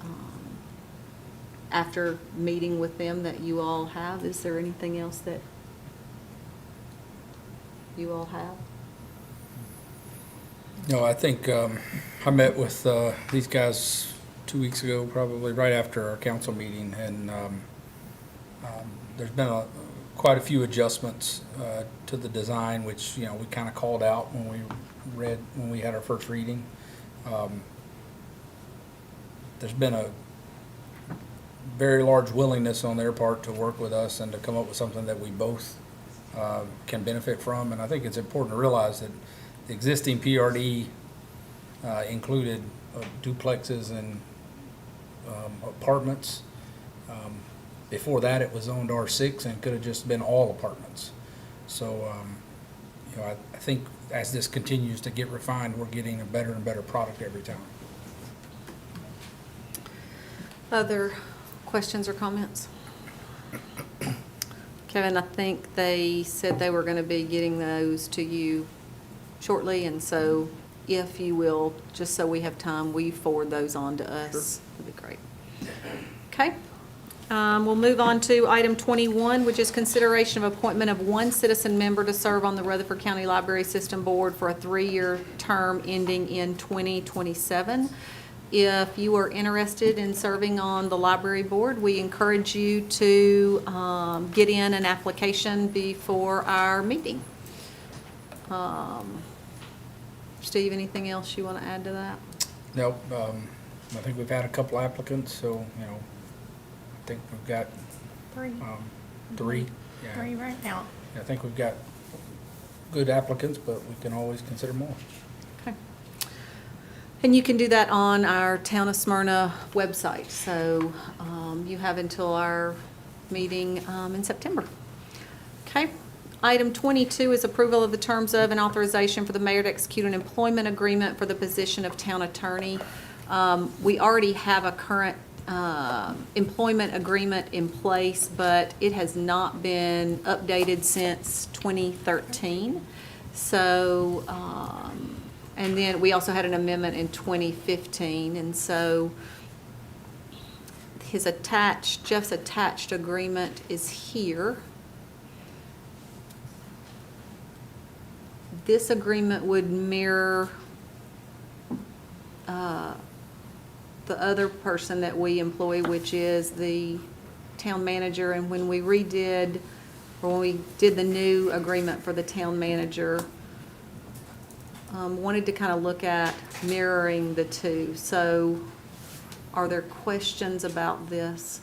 after meeting with them that you all have, is there anything else that you all have? No, I think I met with these guys 2 weeks ago, probably right after our council meeting, and there's been quite a few adjustments to the design, which, we kind of called out when we had our first reading. There's been a very large willingness on their part to work with us and to come up with something that we both can benefit from. And I think it's important to realize that the existing PRD included duplexes and apartments. Before that, it was zoned R6 and could have just been all apartments. So, I think as this continues to get refined, we're getting a better and better product every time. Other questions or comments? Kevin, I think they said they were going to be getting those to you shortly, and so if you will, just so we have time, will you forward those on to us? That'd be great. Okay. We'll move on to item 21, which is consideration of appointment of one citizen member to serve on the Rutherford County Library System Board for a 3-year term ending in 2027. If you are interested in serving on the library board, we encourage you to get in an application before our meeting. Steve, anything else you want to add to that? Nope. I think we've had a couple applicants, so, I think we've got Three. Three. Yeah. Three right now. I think we've got good applicants, but we can always consider more. Okay. And you can do that on our Town of Smyrna website. So you have until our meeting in September. Okay. Item 22 is approval of the terms of and authorization for the mayor to execute an employment agreement for the position of town attorney. We already have a current employment agreement in place, but it has not been updated since 2013. So, and then we also had an amendment in 2015, and so Jeff's attached agreement is here. This agreement would mirror the other person that we employ, which is the town manager. And when we did the new agreement for the town manager, wanted to kind of look at mirroring the two. So are there questions about this?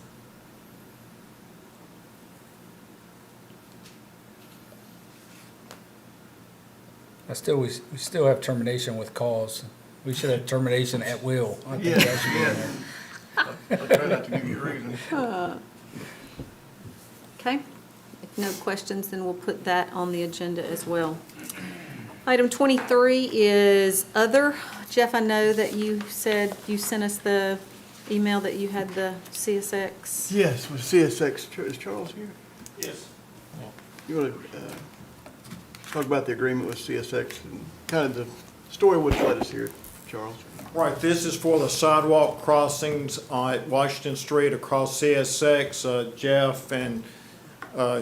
We still have termination with cause. We should have termination at will. I think that should be in there. I'll try not to give you a reason. Okay. If no questions, then we'll put that on the agenda as well. Item 23 is other. Jeff, I know that you said you sent us the email that you had the CSX. Yes, with CSX, is Charles here? Yes. You want to talk about the agreement with CSX and kind of the story which led us here, Charles? Right, this is for the sidewalk crossings on Washington Street across CSX. Jeff and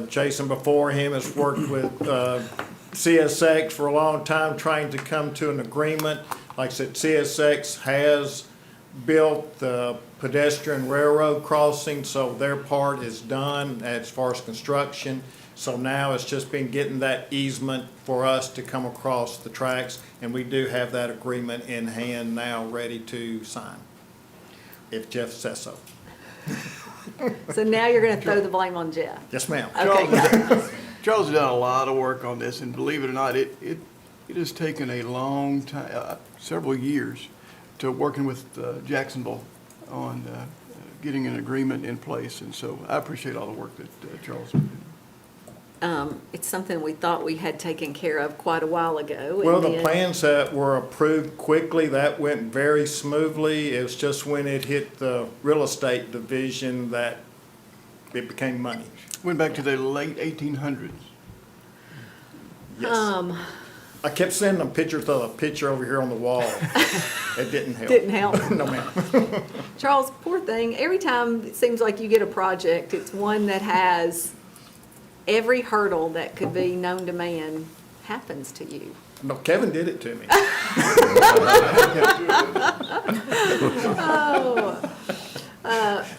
Jason before him has worked with CSX for a long time, trying to come to an agreement. Like I said, CSX has built the pedestrian railroad crossing, so their part is done as far as construction. So now it's just been getting that easement for us to come across the tracks, and we do have that agreement in hand now, ready to sign, if Jeff says so. So now you're going to throw the blame on Jeff. Yes, ma'am. Okay, got it. Charles has done a lot of work on this, and believe it or not, it has taken a long time, several years, to working with Jacksonville on getting an agreement in place. And so I appreciate all the work that Charles did. It's something we thought we had taken care of quite a while ago. and Well, the then- plans that were approved quickly, that went very smoothly. It was just when it hit the real estate division that it became money. Went back to the late 1800s. Yes. I kept sending them pictures of a picture over here on the wall. It didn't help. Didn't help. No, ma'am. Charles, poor thing, every time it seems like you get a project, it's one that has every hurdle that could be known to man happens to you. No, Kevin did it to me.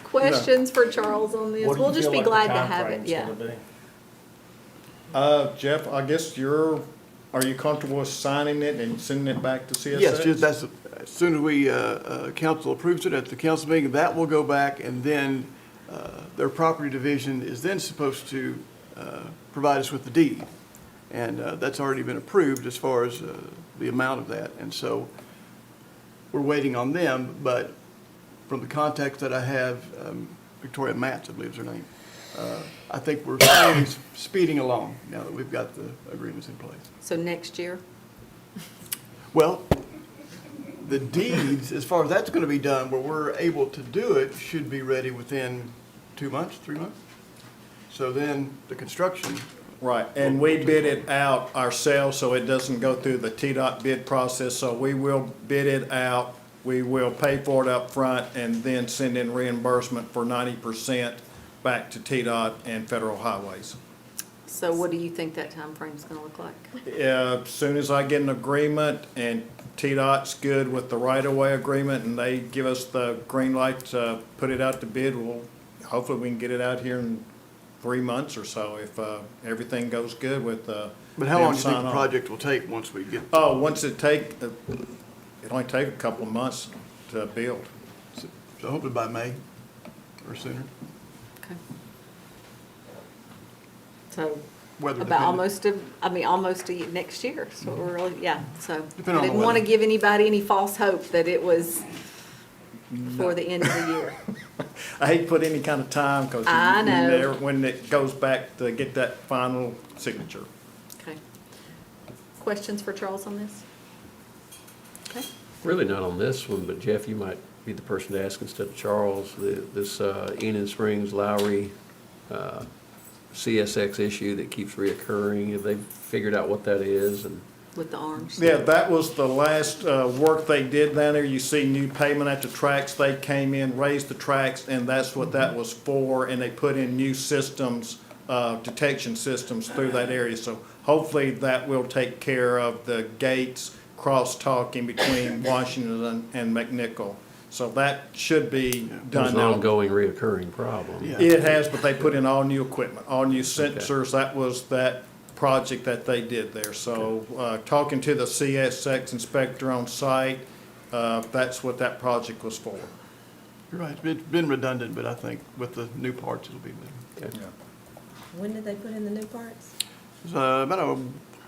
Questions for Charles on this? What do We'll you just feel be like the glad to have it, timeframe's yeah. gonna be? Jeff, I guess are you comfortable with signing it and sending it back to CSX? Yes, just as soon as we, council approves it at the council meeting, that will go back, and then their property division is then supposed to provide us with the deed. And that's already been approved as far as the amount of that. And so we're waiting on them, but from the contacts that I have, Victoria Matz, I believe is her name, I think we're slowly speeding along now that we've got the agreements in place. So next year? Well, the deeds, as far as that's gonna be done, where we're able to do it, should be ready within 2 months, 3 months. So then the construction, Right, and we bid it out ourselves, so it doesn't go through the TDOT bid process, so we will bid it out, we will pay for it up front, and then send in reimbursement for 90% back to TDOT and Federal Highways. So what do you think that timeframe's gonna look like? As soon as I get an agreement and TDOT's good with the right-of-way agreement, and they give us the green light to put it out to bid, hopefully we can get it out here in 3 months or so, if everything goes good with but how long do you think sign the on. project will take once we get? Oh, once it only take a couple of months to build. So hopefully by May or sooner. Okay. So Weather about dependent. almost next year, so we're really, yeah, so. Depending on I the didn't want to weather. give anybody any false hope that it was for the end of the year. I hate to put any kind of time, because I know. when it goes back to get that final signature. Okay. Questions for Charles on this? Okay. Really not on this one, but Jeff, you might be the person to ask instead of Charles. This Enon Springs Lowry CSX issue that keeps reoccurring, have they figured out what that is? And With the arms? Yeah, that was the last work they did down there. You see new pavement at the tracks. They came in, raised the tracks, and that's what that was for. And they put in new systems, detection systems through that area. So hopefully that will take care of the gates crosstalk in between Washington and McNichol. So that should be it's done an now. ongoing reoccurring problem. Yeah. It has, but they put in all new equipment, all new sensors. That was that project that they did there. So, talking to the CSX inspector on site, that's what that project was for. You're right, it's been redundant, but I think with the new parts, it'll be better. Okay. When did they put in the new parts? About a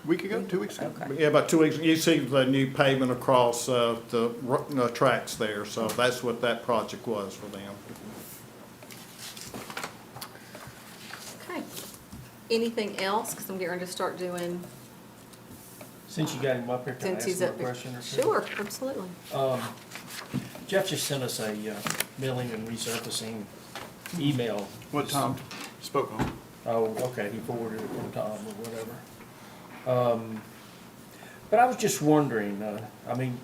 week ago, 2 weeks ago. Yeah, about 2 weeks, you see the new pavement across the tracks there, so that's what that project was for them. Okay. Anything else? Because I'm getting ready to start doing, Since you got him up here, can I since ask he's him a up here. question or two? Sure, absolutely. Jeff just sent us a milling and resurfacing email. What Tom spoke on. Oh, okay, he forwarded it from Tom or whatever. But I was just wondering, I mean,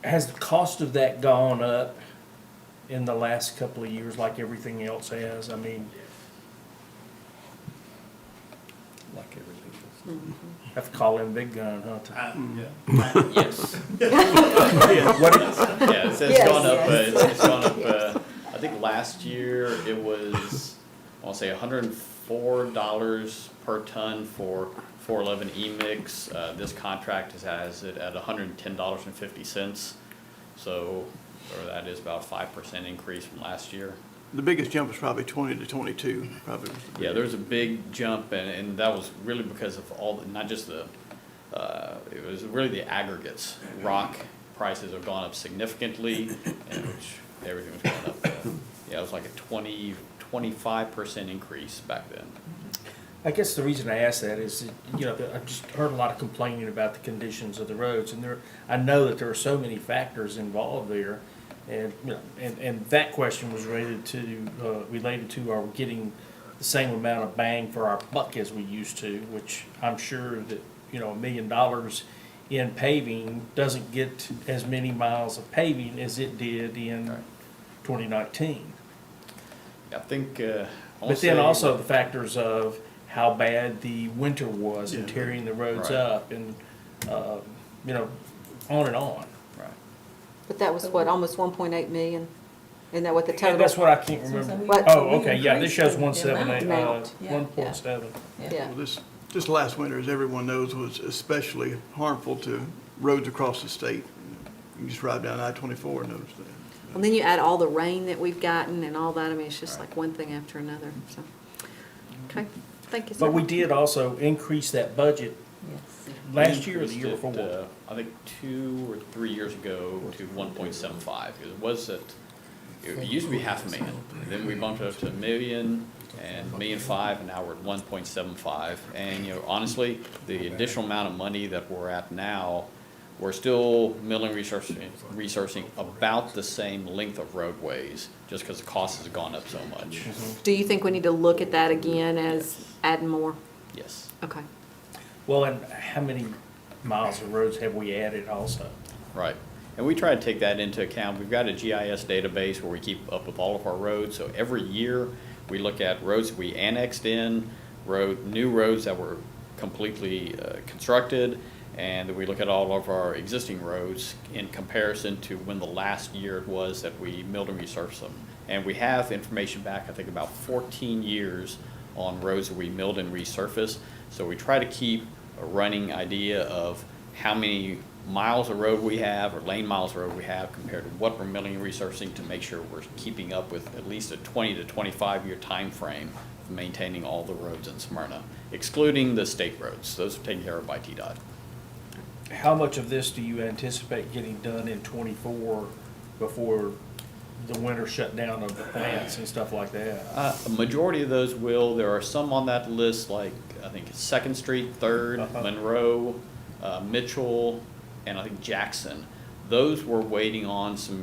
has the cost of that gone up in the last couple of years like everything else has? I mean, Like everything have to call him Big Gun, huh? Yes. What, Yeah, it's gone up, it's gone up, I think last year it was, I wanna say $104 per ton for 411 E-mix. This contract has it at $110.50. So, or that is about 5% increase from last year. The biggest jump was probably 20 to 22, probably. Was the Yeah, there was a big jump, and that was really because of all, not just the, it was really the aggregates. Rock prices have gone up significantly, and which everything was going up. Yeah, it was like a 25% increase back then. I guess the reason I ask that is, you know, I've just heard a lot of complaining about the conditions of the roads, and I know that there are so many factors involved there. And, you know, and that question was related to are we getting the same amount of bang for our buck as we used to, which I'm sure that, you know, $1 million in paving doesn't get as many miles of paving as it did in 2019. I think, But then also the factors of how bad the winter was and tearing the roads Right. up and, you know, on and on. right. But that was what, almost 1.8 million? Isn't that what the Yeah, total? that's what I can't remember. What- Oh, okay, yeah, this shows Increased the 1.78, amount. 1.7. Yeah. Well, this last winter, as everyone knows, was especially harmful to roads across the state. You can just ride down I-24 and notice that. And then you add all the rain that we've gotten and all that, I mean, it's just like one thing after another, so. Okay, thank you, sir. But we did also increase that budget last year or the year Increased before. it, I think 2 or 3 years ago to 1.75. It was at, it used to be $500,000. And then we bumped it up to $1 million and $1.5 million, and now we're at 1.75. And, you know, honestly, the additional amount of money that we're at now, we're still milling, researching about the same length of roadways, just because the cost has gone up so much. Do you think we need to look at that again as adding more? Yes. Okay. Well, and how many miles of roads have we added also? Right. And we try to take that into account. We've got a GIS database where we keep up with all of our roads. So every year, we look at roads that we annexed in, new roads that were completely constructed, and we look at all of our existing roads in comparison to when the last year it was that we milled and resurfaced them. And we have information back, I think, about 14 years on roads that we milled and resurfaced. So we try to keep a running idea of how many miles of road we have or lane miles of road we have compared to what we're milling and resurfacing to make sure we're keeping up with at least a 20 to 25 year time frame of maintaining all the roads in Smyrna, excluding the state roads. Those are taken care of by TDOT. How much of this do you anticipate getting done in '24 before the winter shutdown of the plants and stuff like that? A majority of those will. There are some on that list, like I think it's 2nd Street, 3rd, Monroe, Mitchell, and I think Jackson. Those we're waiting on. Some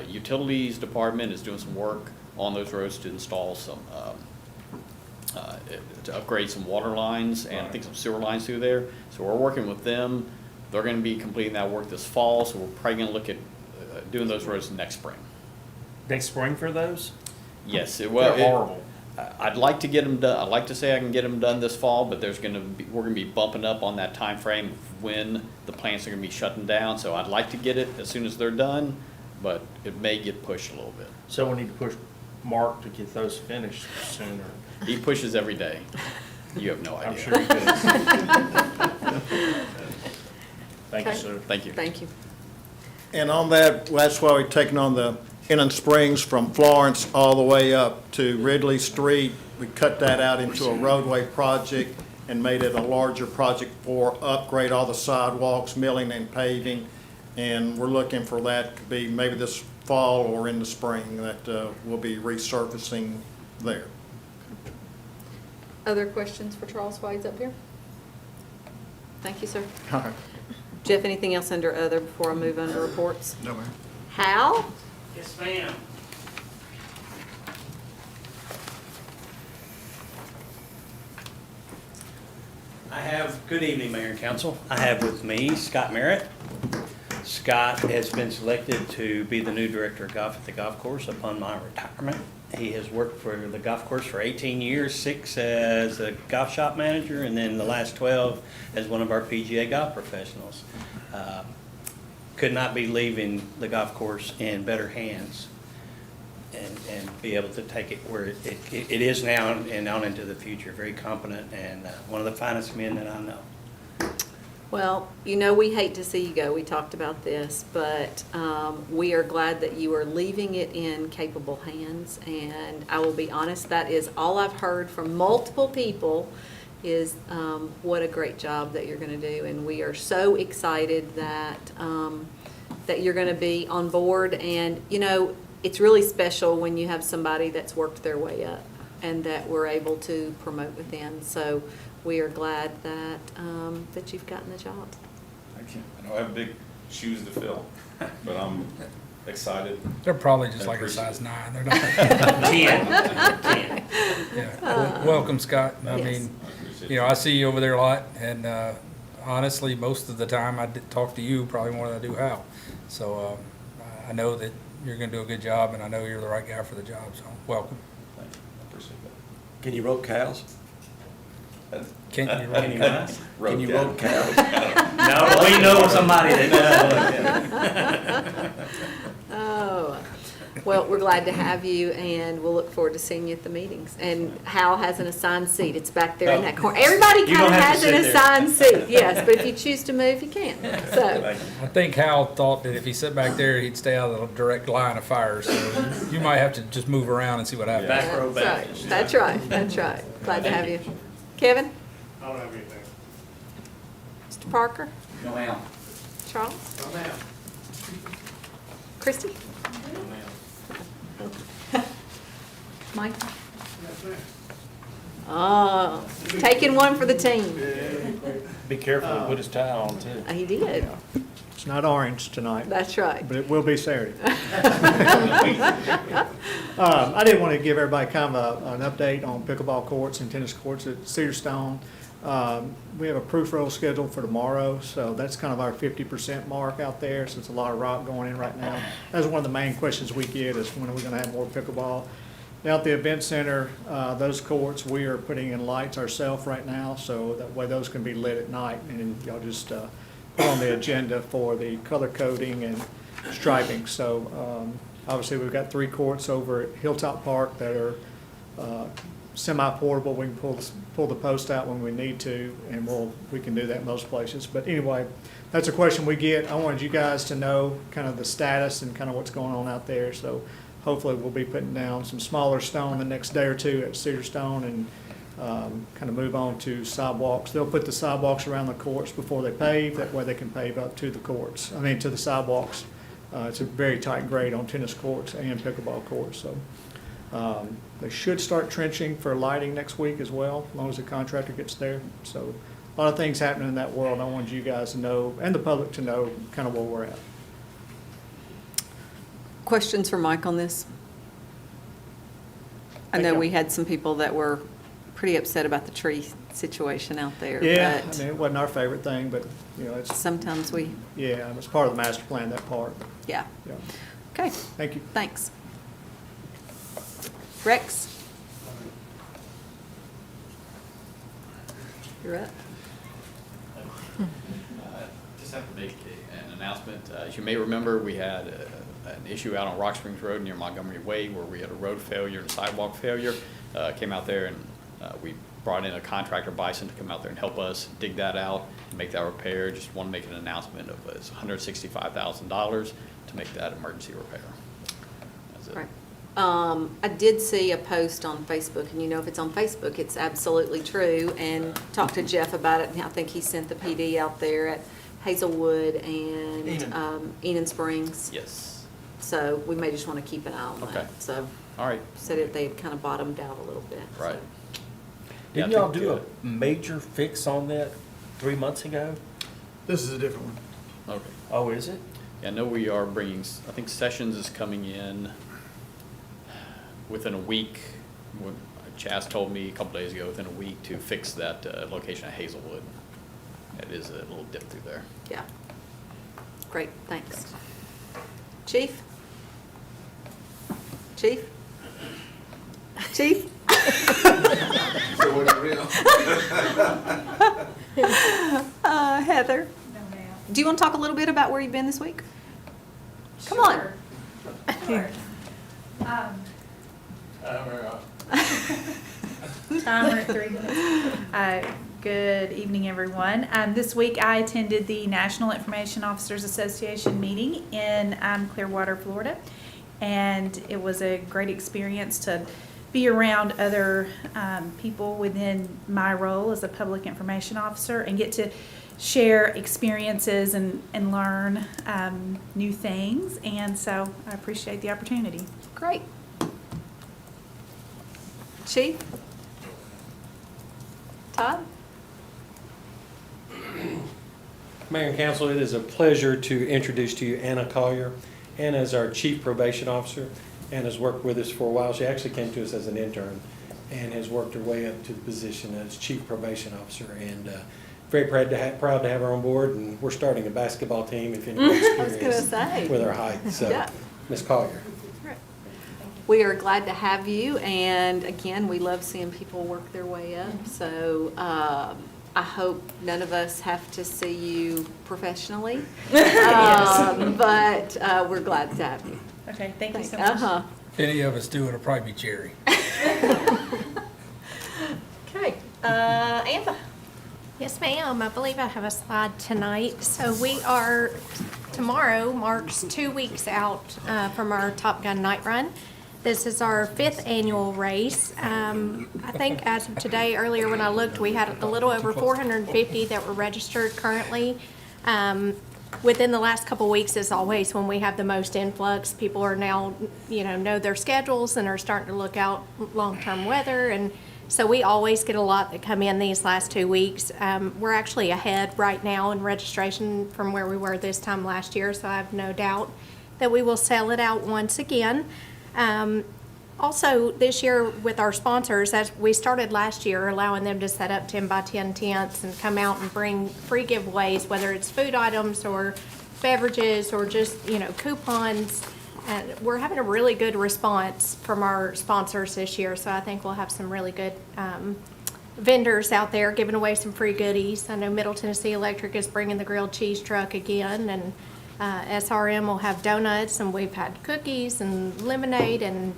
utilities department is doing some work on those roads to install some, to upgrade some water lines and I think some sewer lines through there. So we're working with them. They're going to be completing that work this fall, so we're probably going to look at doing those roads next spring. Next spring for those? Yes, They're horrible. I'd like to get them done. I'd like to say I can get them done this fall, but we're going to be bumping up on that time frame of when the plants are going to be shutting down. So I'd like to get it as soon as they're done, but it may get pushed a little bit. So we need to push Mark to get those finished sooner. He pushes every day. You have no idea. I'm sure he does. Thank you, Okay. sir. Thank you. Thank you. And on that, that's why we're taking on the Inland Springs from Florence all the way up to Ridley Street. We cut that out into a roadway project, and made it a larger project for upgrade all the sidewalks, milling and paving. And we're looking for that to be maybe this fall or in the spring that we'll be resurfacing there. Other questions for Charles while he's up here? Thank you, sir. All right. Jeff, anything else under other before I move under reports? No, ma'am. Hal? Yes, ma'am. Good evening, Mayor and Council. I have with me Scott Merritt. Scott has been selected to be the new director of golf at the golf course upon my retirement. He has worked for the golf course for 18 years, 6 as a golf shop manager, and then the last 12 as one of our PGA golf professionals. Could not be leaving the golf course in better hands and be able to take it where it is now and on into the future. Very competent and one of the finest men that I know. Well, you know, we hate to see you go. We talked about this, but we are glad that you are leaving it in capable hands. And I will be honest, that is all I've heard from multiple people is what a great job that you're going to do. And we are so excited that, that you're going to be on board. And, you know, it's really special when you have somebody that's worked their way up and that we're able to promote within. So we are glad that, that you've gotten the job. Thank you. I know I have big shoes to fill, but I'm excited. They're probably just and like a appreciate size it. 9. They're not. 10. Yeah. Welcome, Scott. I Yes. mean, you know, I see you over there a lot, and honestly, most of the time I talk to you probably more than I do Hal. So I know that you're going to do a good job, and I know you're the right guy for the job. So welcome. Thank you. I appreciate that. Can you rope cows? Can't you? Can you what? Can you rope cows? No, we know somebody that does. Oh, well, we're glad to have you, and we'll look forward to seeing you at the meetings. And Hal has an assigned seat. It's back there in that corner. Everybody You kind don't of have to has an sit there. assigned seat, yes, but if you choose to move, you can. So, I think Hal thought that if he sat back there, he'd stay out of the direct line of fire. So you might have to just move around and see what happens. Back row that's back. right, that's right, that's right. Glad to have you. Kevin? I don't have anything. Mr. Parker? No, ma'am. Charles? No, ma'am. Christie? Mike? Oh, taking one for the team. Be careful to put his tie on, too. He did, It's not orange tonight, that's right. but it will be Saturday. I did want to give everybody kind of an update on pickleball courts and tennis courts at Cedar Stone. We have a proof roll scheduled for tomorrow, so that's kind of our 50% mark out there, so it's a lot of rock going in right now. That's one of the main questions we get is when are we going to have more pickleball? Down at the event center, those courts, we are putting in lights ourselves right now, so that way those can be lit at night, and y'all just put on the agenda for the color coding and striping. So obviously, we've got 3 courts over at Hilltop Park that are semi-portable. We can pull the post out when we need to, and we can do that in most places. But anyway, that's a question we get. I wanted you guys to know kind of the status and kind of what's going on out there. So hopefully we'll be putting down some smaller stone the next day or two at Cedar Stone and kind of move on to sidewalks. They'll put the sidewalks around the courts before they pave. That way they can pave up to the courts, to the sidewalks. It's a very tight grade on tennis courts and pickleball courts. So they should start trenching for lighting next week as well, as long as the contractor gets there. So a lot of things happening in that world. I wanted you guys to know, and the public to know, kind of where we're at. Questions for Mike on this? I know we had some people that were pretty upset about the tree situation out there. Yeah, but it wasn't our favorite thing, but, it's, sometimes we, yeah, it's part of the master plan, that part. yeah. Yeah. Okay, Thank you. thanks. Rex? You're up. Just have to make an announcement. As you may remember, we had an issue out on Rock Springs Road near Montgomery Way where we had a road failure and sidewalk failure. Came out there and we brought in a contractor, Bison, to come out there and help us dig that out and make that repair. Just want to make an announcement of it's $165,000 to make that emergency repair. That's it. Right. I did see a post on Facebook, and if it's on Facebook, it's absolutely true, and talked to Jeff about it, and I think he sent the PD out there at Hazelwood and Enon Springs. Yes. So we may just want to keep an eye on Okay. that. So All right. said that they had kind of bottomed out a little bit. Right. Didn't Yeah, I y'all think, do a major fix on that 3 months ago? This is a different one. Okay. Oh, is it? Yeah, I know we are bringing, I think Sessions is coming in within a week. Chaz told me a couple days ago, within a week, to fix that location at Hazelwood. It is a little dip through there. Yeah. Great, thanks. Chief? Chief? Chief? Heather? Do you want to talk a little bit about where you've been this week? Come on. Sure. Timer at 3 minutes. Good evening, everyone. This week I attended the National Information Officers Association meeting in Clearwater, Florida. And it was a great experience to be around other people within my role as a public information officer and get to share experiences and learn new things. And so I appreciate the opportunity. Great. Chief? Todd? Mayor and Council, it is a pleasure to introduce to you Anna Collier. Anna is our Chief Probation Officer and has worked with us for a while. She actually came to us as an intern and has worked her way up to the position as Chief Probation Officer. And very proud to have her on board. And we're starting a basketball team, if anybody's I was curious, gonna say. with our height. So, Yeah. Ms. Collier. We are glad to have you, and again, we love seeing people work their way up. So I hope none of us have to see you professionally, but we're glad to have you. Okay, thank you so much. If any of us do, it'll probably be Jerry. Okay, Amber. Yes, ma'am. I believe I have a slide tonight. So we are, tomorrow marks 2 weeks out from our Top Gun Night Run. This is our 5th annual race. I think as of today, earlier when I looked, we had a little over 450 that were registered currently. Within the last couple weeks, as always, when we have the most influx, people are now, know their schedules and are starting to look out long-term weather. And so we always get a lot that come in these last 2 weeks. We're actually ahead right now in registration from where we were this time last year, so I have no doubt that we will sell it out once again. Also, this year with our sponsors, as we started last year, allowing them to set up 10 by 10 tents and come out and bring free giveaways, whether it's food items or beverages or just, coupons. And we're having a really good response from our sponsors this year, so I think we'll have some really good vendors out there giving away some free goodies. I know Middle Tennessee Electric is bringing the grilled cheese truck again, and SRM will have donuts, and we've had cookies and lemonade and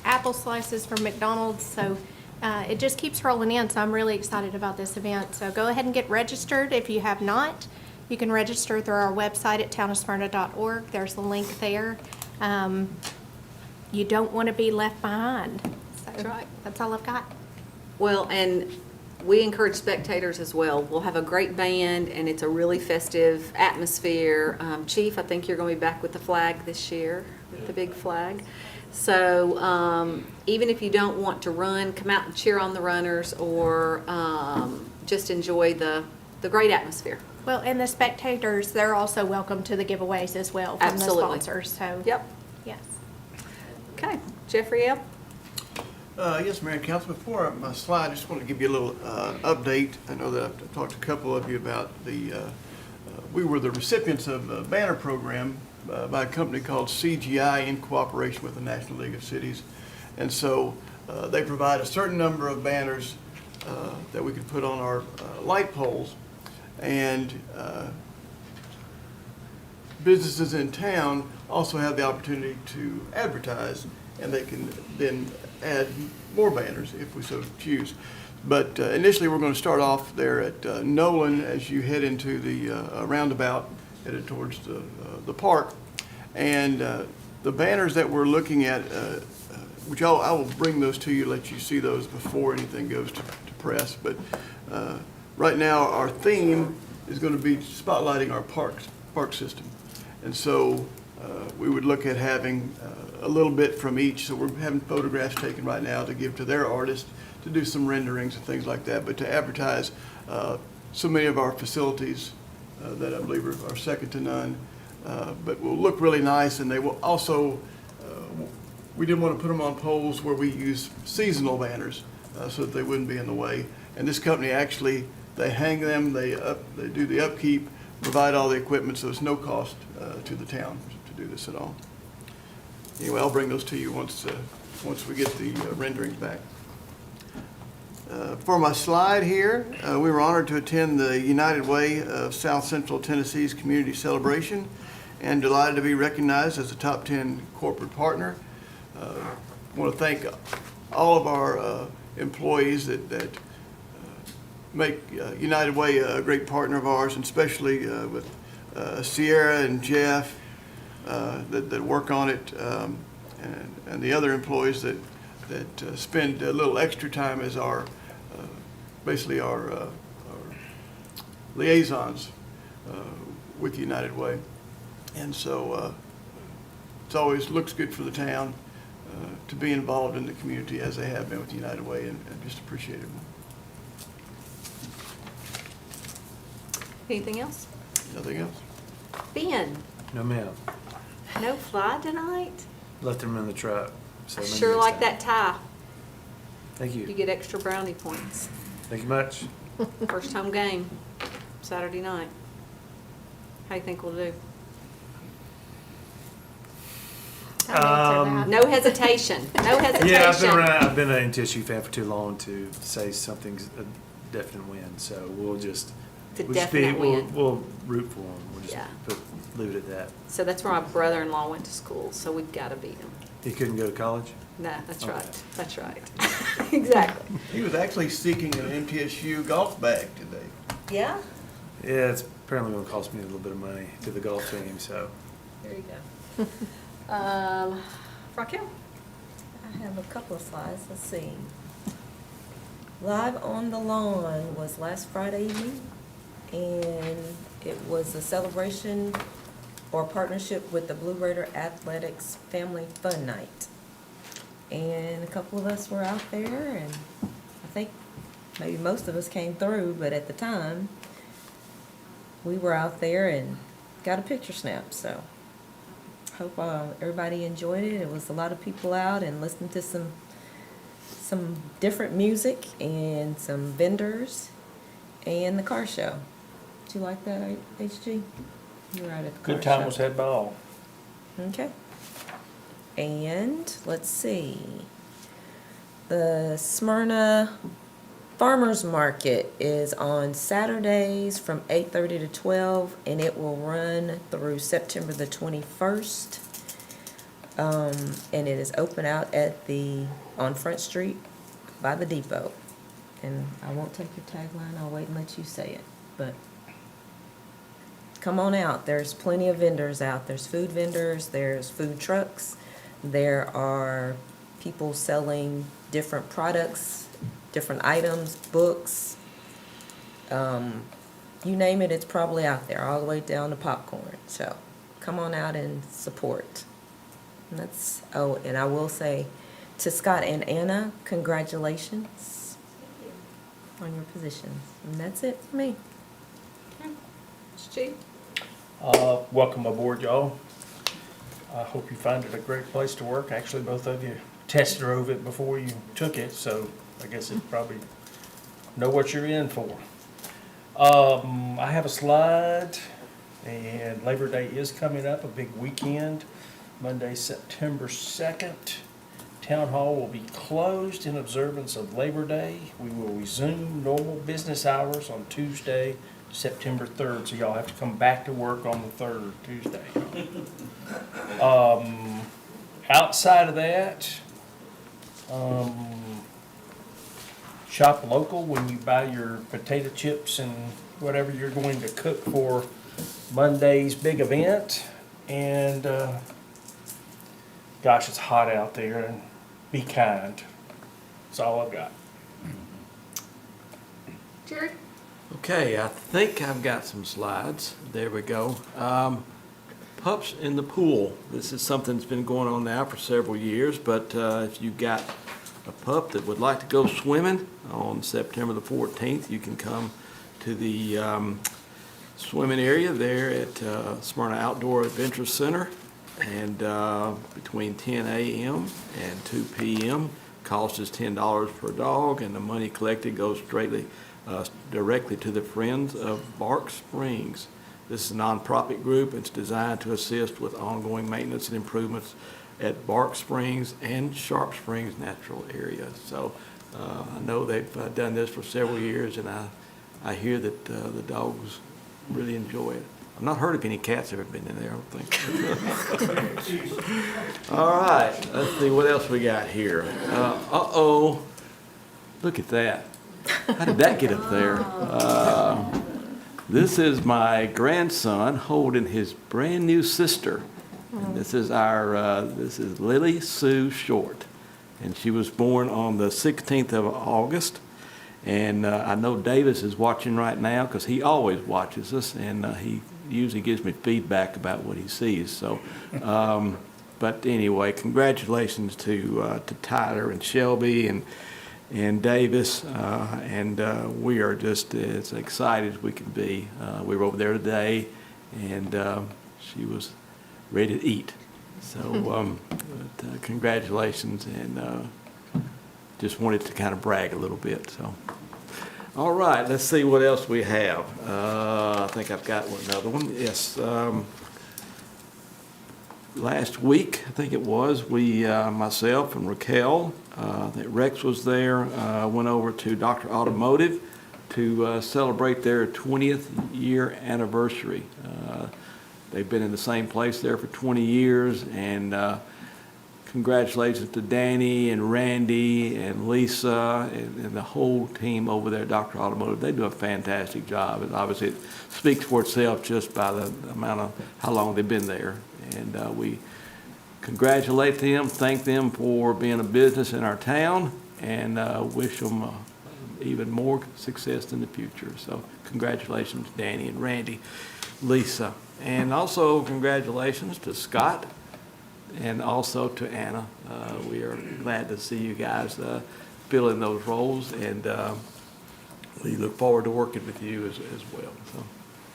apple slices from McDonald's. So it just keeps rolling in, so I'm really excited about this event. So go ahead and get registered if you have not. You can register through our website at townofsmyrna.org. There's a link there. You don't want to be left behind. So That's right. That's all I've got. Well, and we encourage spectators as well. We'll have a great band, and it's a really festive atmosphere. Chief, I think you're going to be back with the flag this year, with the big flag. So even if you don't want to run, come out and cheer on the runners, or just enjoy the great atmosphere. Well, and the spectators, they're also welcome to the giveaways as well from Absolutely. the sponsors. So Yep. yes. Okay, Jeffrey L. Yes, Mayor and Council, before my slide, I just want to give you a little update. I know that I've talked to a couple of you about we were the recipients of a banner program by a company called CGI in cooperation with the National League of Cities. And so they provide a certain number of banners that we can put on our light poles. And businesses in town also have the opportunity to advertise, and they can then add more banners if we so choose. But initially, we're going to start off there at Nolan as you head into the roundabout, headed towards the park. And The banners that we're looking at, which I will bring those to you, let you see those before anything goes to press. But right now, our theme is going to be spotlighting our park system. And so we would look at having a little bit from each. So we're having photographs taken right now to give to their artists to do some renderings and things like that, but to advertise so many of our facilities that I believe are second to none, but will look really nice. And they will also, we didn't want to put them on poles where we use seasonal banners so that they wouldn't be in the way. And this company actually, they hang them, they do the upkeep, provide all the equipment, so it's no cost to the town to do this at all. Anyway, I'll bring those to you once we get the renderings back. For my slide here, we were honored to attend the United Way of South Central Tennessee's Community Celebration and delighted to be recognized as a top 10 corporate partner. I want to thank all of our employees that make United Way a great partner of ours, and especially with Sierra and Jeff that work on it, and the other employees that spend a little extra time as our basically our liaisons with United Way. And so it always looks good for the town to be involved in the community as they have been with United Way, and just appreciate it. Anything else? Nothing else? Ben, No, ma'am. no fly tonight? Left them in the truck. So maybe Sure next like time. that tie. Thank You you. get extra brownie points. Thank you much. First home game, Saturday night. How you think we'll do? Don't answer that. No hesitation, no hesitation. Yeah, I've been an NTSU fan for too long to say something's a definite win. So we'll just It's a we'll just definite win. We'll root for them. We'll just Yeah. leave it at that. So that's where my brother-in-law went to school, so we've got to beat him. He couldn't go to college. No, that's Okay. right, that's right. Exactly. He was actually seeking an MTSU golf bag today. Yeah? Yeah, it's apparently going to cost me a little bit of money to the golf team. So There you go. Raquel? I have a couple of slides, let's see. Live on the Lawn was last Friday evening, and it was a celebration or partnership with the Blue Raider Athletics Family Fun Night. And a couple of us were out there, and I think maybe most of us came through, but at the time, we were out there and got a picture snap, so hope everybody enjoyed it. It was a lot of people out and listening to some different music and some vendors and the car show. Did you like that, HG? You were out at the car show. Good time was had by all. Okay. And let's see. The Smyrna Farmers Market is on Saturdays from 8:30 to 12, and it will run through September the 21st. And it is open out on Front Street by the depot. And I won't take your tagline, I'll wait and let you say it, but come on out. There's plenty of vendors out. There's food vendors, there's food trucks, there are people selling different products, different items, books. You name it, it's probably out there, all the way down to popcorn. So come on out and support. And and I will say to Scott and Anna, congratulations on your positions. And that's it for me. Stu? Welcome aboard, y'all. I hope you find it a great place to work. Actually, both of you test drove it before you took it, so I guess you probably know what you're in for. I have a slide, and Labor Day is coming up, a big weekend, Monday, September 2nd. Town Hall will be closed in observance of Labor Day. We will resume normal business hours on Tuesday, September 3rd, so y'all have to come back to work on the 3rd, Tuesday. Outside of that, shop local when you buy your potato chips and whatever you're going to cook for Monday's big event. And gosh, it's hot out there, and be kind. That's all I've got. Jerry? Okay, I think I've got some slides. There we go. Pups in the pool. This is something that's been going on now for several years, but if you've got a pup that would like to go swimming on September the 14th, you can come to the swimming area there at Smyrna Outdoor Adventure Center, and between 10 a.m. and 2 p.m. Cost is $10 per dog, and the money collected goes directly to the Friends of Bark Springs. This is a nonprofit group. It's designed to assist with ongoing maintenance and improvements at Bark Springs and Sharp Springs natural area. So I know they've done this for several years, and I hear that the dogs really enjoy it. I've not heard of any cats ever been in there, I don't think. All right, let's see what else we got here. Uh-oh, look at that. How did that get up there? This is my grandson holding his brand new sister. And this is this is Lily Sue Short. And she was born on the 16th of August. And I know Davis is watching right now because he always watches us, and he usually gives me feedback about what he sees. So, but anyway, congratulations to Tyler and Shelby and Davis, and we are just as excited as we can be. We were over there today, and she was ready to eat. So but, congratulations, and just wanted to kind of brag a little bit. So, all right, let's see what else we have. I think I've got another one. Yes. Last week, I think it was, we, myself and Raquel, Rex was there, went over to Dr. Automotive to celebrate their 20th year anniversary. They've been in the same place there for 20 years, and congratulations to Danny and Randy and Lisa and the whole team over there at Dr. Automotive. They do a fantastic job, and obviously it speaks for itself just by the amount of how long they've been there. And we congratulate them, thank them for being a business in our town, and wish them even more success in the future. So congratulations, Danny and Randy, Lisa. And also congratulations to Scott and also to Anna. We are glad to see you guys fill in those roles, and we look forward to working with you as well. So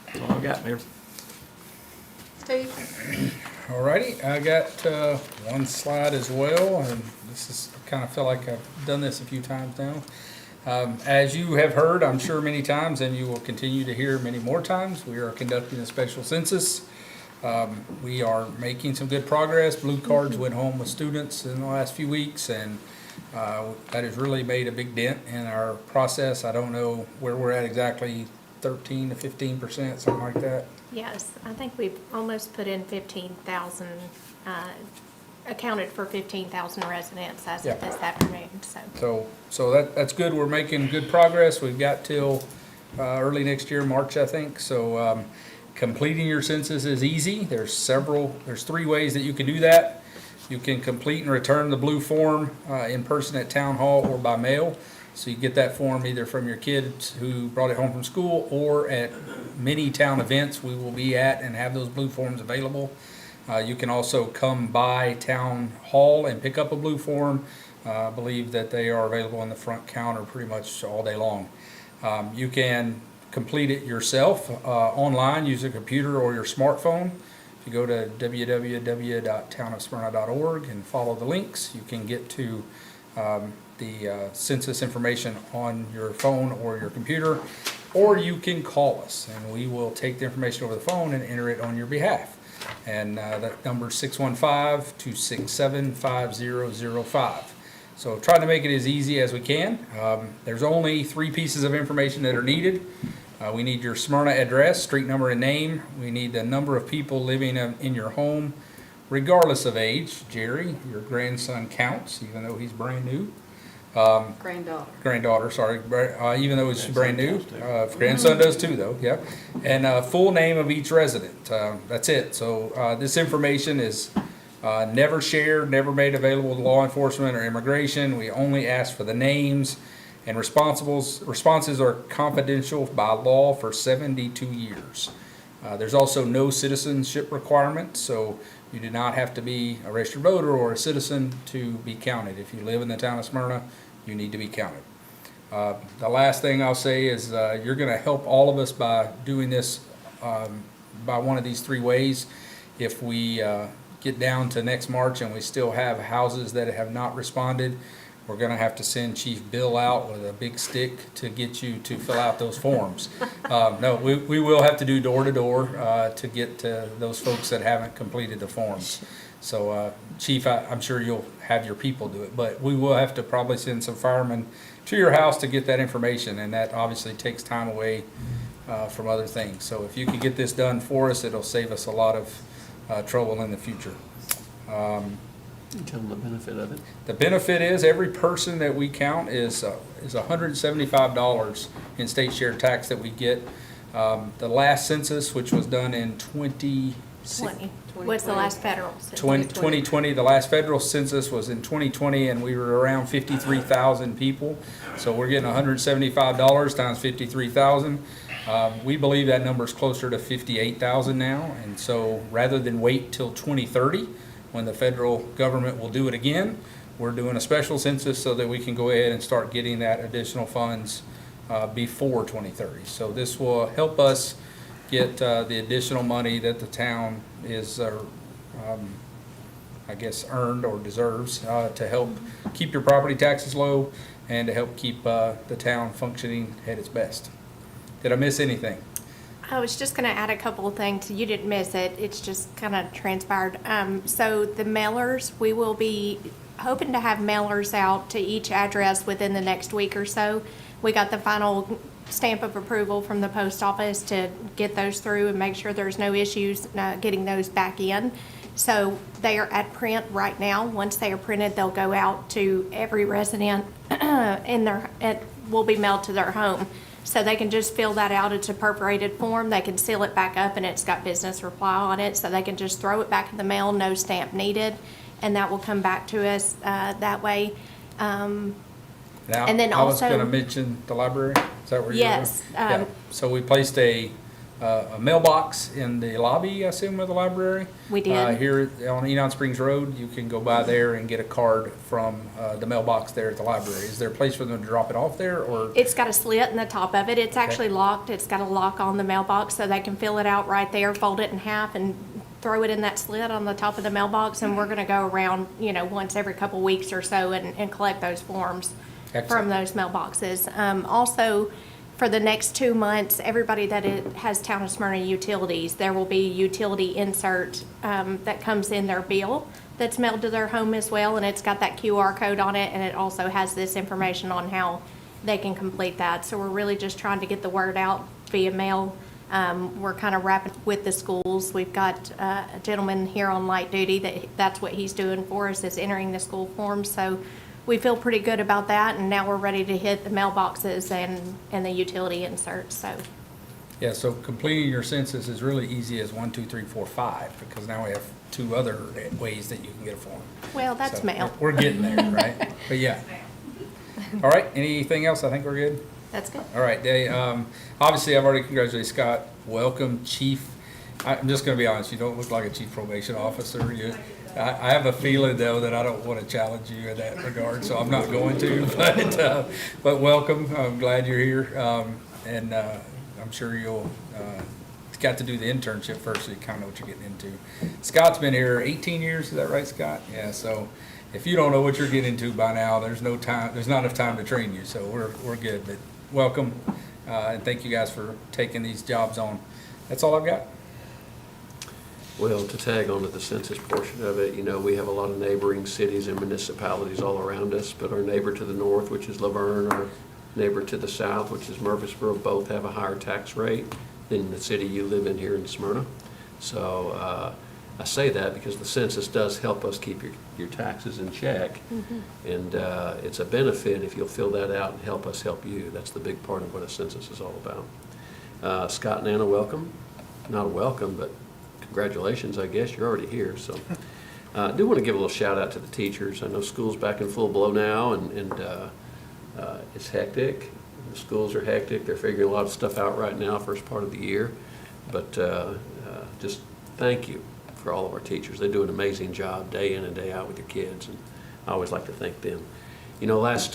that's all I got, Mayor. Steve? All righty, I got one slide as well, and this is, I kind of feel like I've done this a few times now. As you have heard, I'm sure many times, and you will continue to hear many more times, we are conducting a special census. We are making some good progress. Blue cards went home with students in the last few weeks, and that has really made a big dent in our process. I don't know where we're at exactly, 13 to 15%, something like that. Yes, I think we've almost put in 15,000, accounted for 15,000 residents as of this afternoon, so. So that's good. We're making good progress. We've got till early next year, March, I think. So completing your census is easy. There's 3 ways that you can do that. You can complete and return the blue form in person at Town Hall or by mail. So you get that form either from your kids who brought it home from school, or at many town events we will be at and have those blue forms available. You can also come by Town Hall and pick up a blue form. I believe that they are available on the front counter pretty much all day long. You can complete it yourself online using a computer or your smartphone. If you go to www.townofsmyrna.org and follow the links, you can get to the census information on your phone or your computer, or you can call us and we will take the information over the phone and enter it on your behalf. And that number is 615-267-5005. So try to make it as easy as we can. There's only 3 pieces of information that are needed. We need your Smyrna address, street number and name. We need the number of people living in your home, regardless of age. Jerry, your grandson counts, even though he's brand new. Granddaughter, sorry, even though it's brand new. Grandson does too, though, yeah. And full name of each resident. That's it. So this information is Never shared, never made available to law enforcement or immigration. We only ask for the names, and responses are confidential by law for 72 years. There's also no citizenship requirement, so you do not have to be a registered voter or a citizen to be counted. If you live in the town of Smyrna, you need to be counted. The last thing I'll say is you're going to help all of us by doing this by one of these three ways. If we get down to next March and we still have houses that have not responded, we're going to have to send Chief Bill out with a big stick to get you to fill out those forms. No, we will have to do door to door to get to those folks that haven't completed the forms. So, Chief, I'm sure you'll have your people do it, but we will have to probably send some firemen to your house to get that information, and that obviously takes time away from other things. So if you could get this done for us, it'll save us a lot of trouble in the future. Tell them the benefit of it. The benefit is every person that we count is $175 in state share tax that we get. The last census, which was done in 2020. What's the last federal? 2020, the last federal census was in 2020, and we were around 53,000 people. So we're getting $175 times 53,000. We believe that number is closer to 58,000 now. And so rather than wait till 2030, when the federal government will do it again, we're doing a special census so that we can go ahead and start getting that additional funds before 2030. So this will help us get the additional money that the town is, I guess, earned or deserves to help keep your property taxes low and to help keep the town functioning at its best. Did I miss anything? I was just going to add a couple of things. You didn't miss it. It's just kind of transpired. So the mailers, we will be hoping to have mailers out to each address within the next week or so. We got the final stamp of approval from the post office to get those through and make sure there's no issues getting those back in. So they are at print right now. Once they are printed, they'll go out to every resident it will be mailed to their home. So they can just fill that out. It's a perforated form. They can seal it back up, and it's got business reply on it. So they can just throw it back in the mail, no stamp needed, and that will come back to us that way. Now, And then I was also- going to mention the library. Is that where you're Yes, going? Yeah. So we placed a mailbox in the lobby, I assume, of the library. We did. Here on Enon Springs Road, you can go by there and get a card from the mailbox there at the library. Is there a place for them to drop it off there, or? It's got a slit in the top of it. It's actually locked. It's got a lock on the mailbox, so they can fill it out right there, fold it in half, and throw it in that slit on the top of the mailbox. And we're going to go around, once every couple weeks or so and collect those forms from those mailboxes. Also, for the next 2 months, everybody that has Town of Smyrna utilities, there will be utility insert that comes in their bill that's mailed to their home as well, and it's got that QR code on it, and it also has this information on how they can complete that. So we're really just trying to get the word out via mail. We're kind of wrapping with the schools. We've got a gentleman here on light duty that's what he's doing for us, is entering the school forms. So we feel pretty good about that, and now we're ready to hit the mailboxes and the utility inserts, so. Yeah, so completing your census is really easy as 1, 2, 3, 4, 5, because now we have 2 other ways that you can get a form. Well, that's So mail. We're getting there, right? But yeah. All right, anything else? I think we're good. That's good. All right, Dave. Obviously, I've already congratulated Scott. Welcome, Chief. I'm just going to be honest. You don't look like a chief probation officer. I have a feeling, though, that I don't want to challenge you in that regard, so I'm not going to. But welcome. I'm glad you're here, and I'm sure you'll got to do the internship first, so you kind of know what you're getting into. Scott's been here 18 years. Is that right, Scott? Yeah. So if you don't know what you're getting into by now, there's no time. There's not enough time to train you. So we're good. But welcome, and thank you guys for taking these jobs on. That's all I've got. Well, to tag on to the census portion of it, we have a lot of neighboring cities and municipalities all around us, but our neighbor to the north, which is Laverne, our neighbor to the south, which is Murfreesboro, both have a higher tax rate than the city you live in here in Smyrna. So I say that because the census does help us keep your taxes in check. Mm-hmm. And it's a benefit if you'll fill that out and help us help you. That's the big part of what a census is all about. Scott and Anna, welcome. Not a welcome, but congratulations, I guess. You're already here. So I do want to give a little shout out to the teachers. I know school's back in full blow now, and it's hectic. The schools are hectic. They're figuring a lot of stuff out right now, first part of the year. But just thank you for all of our teachers. They do an amazing job day in and day out with your kids, and I always like to thank them. You know, last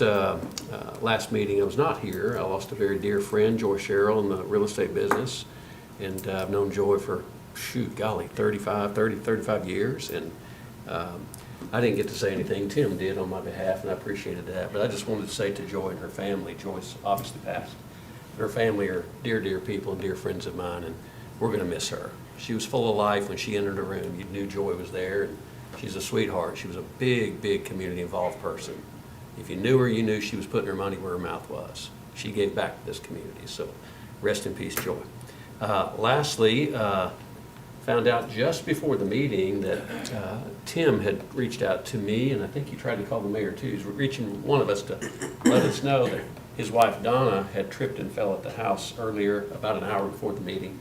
meeting I was not here. I lost a very dear friend, Joy Sherrill, in the real estate business, and I've known Joy for, golly, 35 years, and I didn't get to say anything. Tim did on my behalf, and I appreciated that. But I just wanted to say to Joy and her family, Joy's obviously passed. Her family are dear, dear people and dear friends of mine, and we're going to miss her. She was full of life when she entered the room. You knew Joy was there, and she's a sweetheart. She was a big, big community-involved person. If you knew her, you knew she was putting her money where her mouth was. She gave back to this community, so rest in peace, Joy. Lastly, found out just before the meeting that Tim had reached out to me, and I think he tried to call the mayor too. He's reaching one of us to let us know that his wife Donna had tripped and fell at the house earlier, about an hour before the meeting,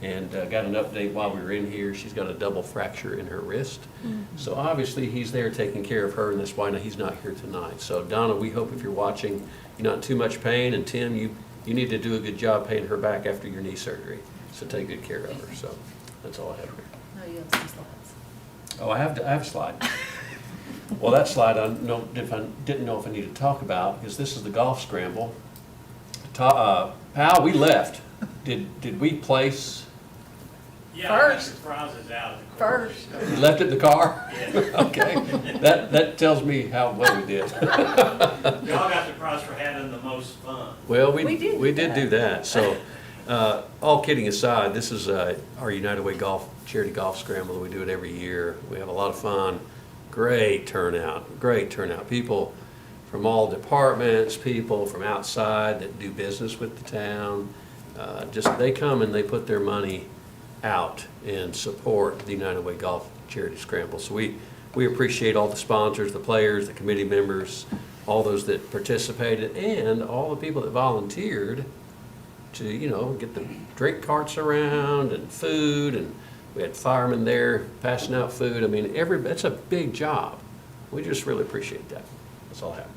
and got an update while we were in here. She's got a double fracture in her wrist. Mm-hmm. So obviously he's there taking care of her, and that's why he's not here tonight. So Donna, we hope if you're watching, you're not in too much pain, and Tim, you need to do a good job paying her back after your knee surgery. So take good care of her. So that's all I have here. No, you have some slides. Oh, I have a slide. Well, that slide I didn't know if I needed to talk about, because this is the golf scramble. Pal, we left. Did we place? Yeah, I got the prizes out of the course. First. You left it in the car? Yeah. Okay. That tells me how well we did. Y'all got the prize for having the most fun. Well, we did do that. So, all kidding aside, this is our United Way charity golf scramble. We do it every year. We have a lot of fun. Great turnout. People from all departments, people from outside that do business with the town. They come and they put their money out and support the United Way Golf Charity Scramble. So we appreciate all the sponsors, the players, the committee members, all those that participated, and all the people that volunteered to, get the drink carts around and food, and we had firemen there passing out food. I mean, it's a big job. We just really appreciate that. That's all I have.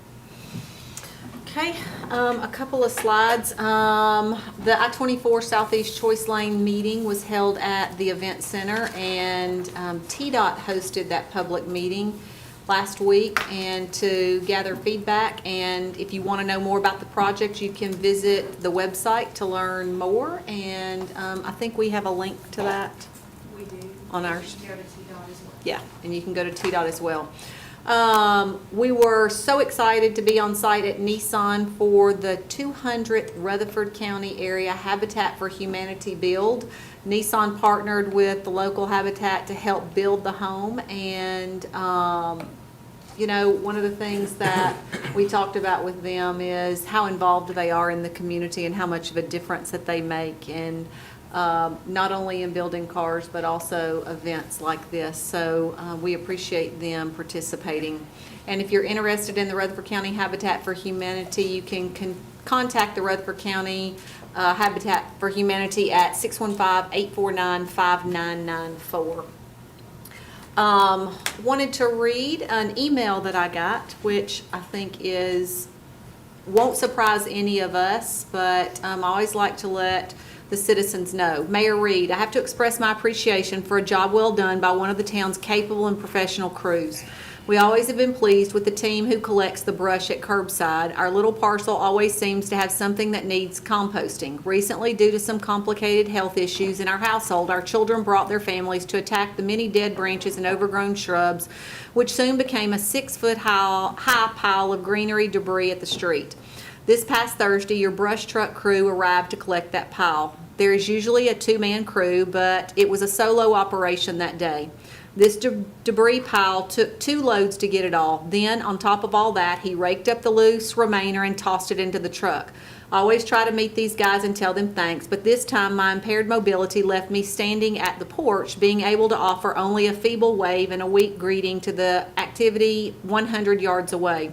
Okay, a couple of slides. The I-24 Southeast Choice Lane meeting was held at the Event Center, and TDOT hosted that public meeting last week and to gather feedback. And if you want to know more about the project, you can visit the website to learn more. And I think we have a link to that. We do. On ours. You can go to TDOT as well. Yeah, and you can go to TDOT as well. We were so excited to be on site at Nissan for the 200th Rutherford County Area Habitat for Humanity build. Nissan partnered with the local Habitat to help build the home, and one of the things that we talked about with them is how involved they are in the community and how much of a difference that they make, and not only in building cars, but also events like this. So we appreciate them participating. And if you're interested in the Rutherford County Habitat for Humanity, you can contact the Rutherford County Habitat for Humanity at 615-849-5994. Wanted to read an email that I got, which I think won't surprise any of us, but I always like to let the citizens know. Mayor Reed, I have to express my appreciation for a job well done by one of the town's capable and professional crews. We always have been pleased with the team who collects the brush at curbside. Our little parcel always seems to have something that needs composting. Recently, due to some complicated health issues in our household, our children brought their families to attack the many dead branches and overgrown shrubs, which soon became a 6-foot high pile of greenery debris at the street. This past Thursday, your brush truck crew arrived to collect that pile. There is usually a 2-man crew, but it was a solo operation that day. This debris pile took 2 loads to get it all. Then, on top of all that, he raked up the loose remainder and tossed it into the truck. I always try to meet these guys and tell them thanks, but this time my impaired mobility left me standing at the porch, being able to offer only a feeble wave and a weak greeting to the activity 100 yards away.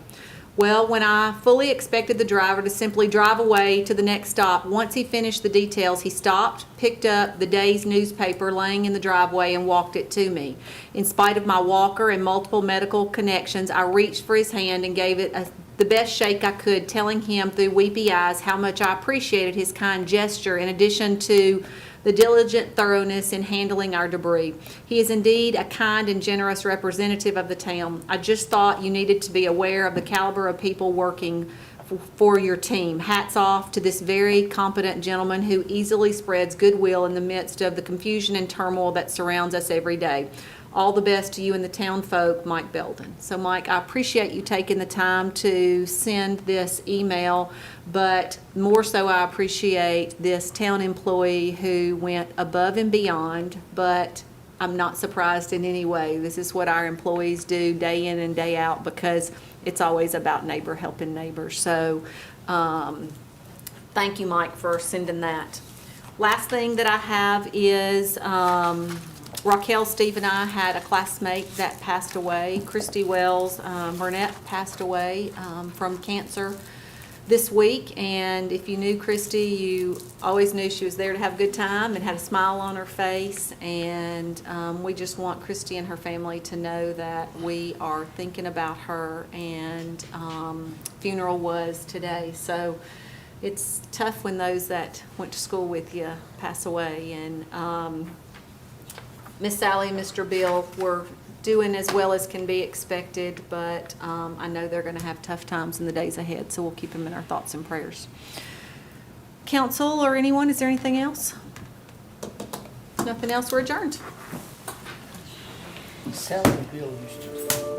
Well, when I fully expected the driver to simply drive away to the next stop, once he finished the details, he stopped, picked up the day's newspaper laying in the driveway and walked it to me. In spite of my walker and multiple medical connections, I reached for his hand and gave it the best shake I could, telling him through weepy eyes how much I appreciated his kind gesture, in addition to the diligent thoroughness in handling our debris. He is indeed a kind and generous representative of the town. I just thought you needed to be aware of the caliber of people working for your team. Hats off to this very competent gentleman who easily spreads goodwill in the midst of the confusion and turmoil that surrounds us every day. All the best to you and the town folk, Mike Belden. So Mike, I appreciate you taking the time to send this email, but more so I appreciate this town employee who went above and beyond, but I'm not surprised in any way. This is what our employees do day in and day out, because it's always about neighbor helping neighbors. So thank you, Mike, for sending that. Last thing that I have is Raquel, Steve, and I had a classmate that passed away. Christy Wells Burnett passed away from cancer this week. And if you knew Christy, you always knew she was there to have a good time and had a smile on her face. And we just want Christy and her family to know that we are thinking about her, and funeral was today. So it's tough when those that went to school with you pass away. And Miss Sally and Mr. Bill were doing as well as can be expected, but I know they're going to have tough times in the days ahead, so we'll keep them in our thoughts and prayers. Council or anyone, is there anything else? If nothing else, we're adjourned. Sally and Bill used to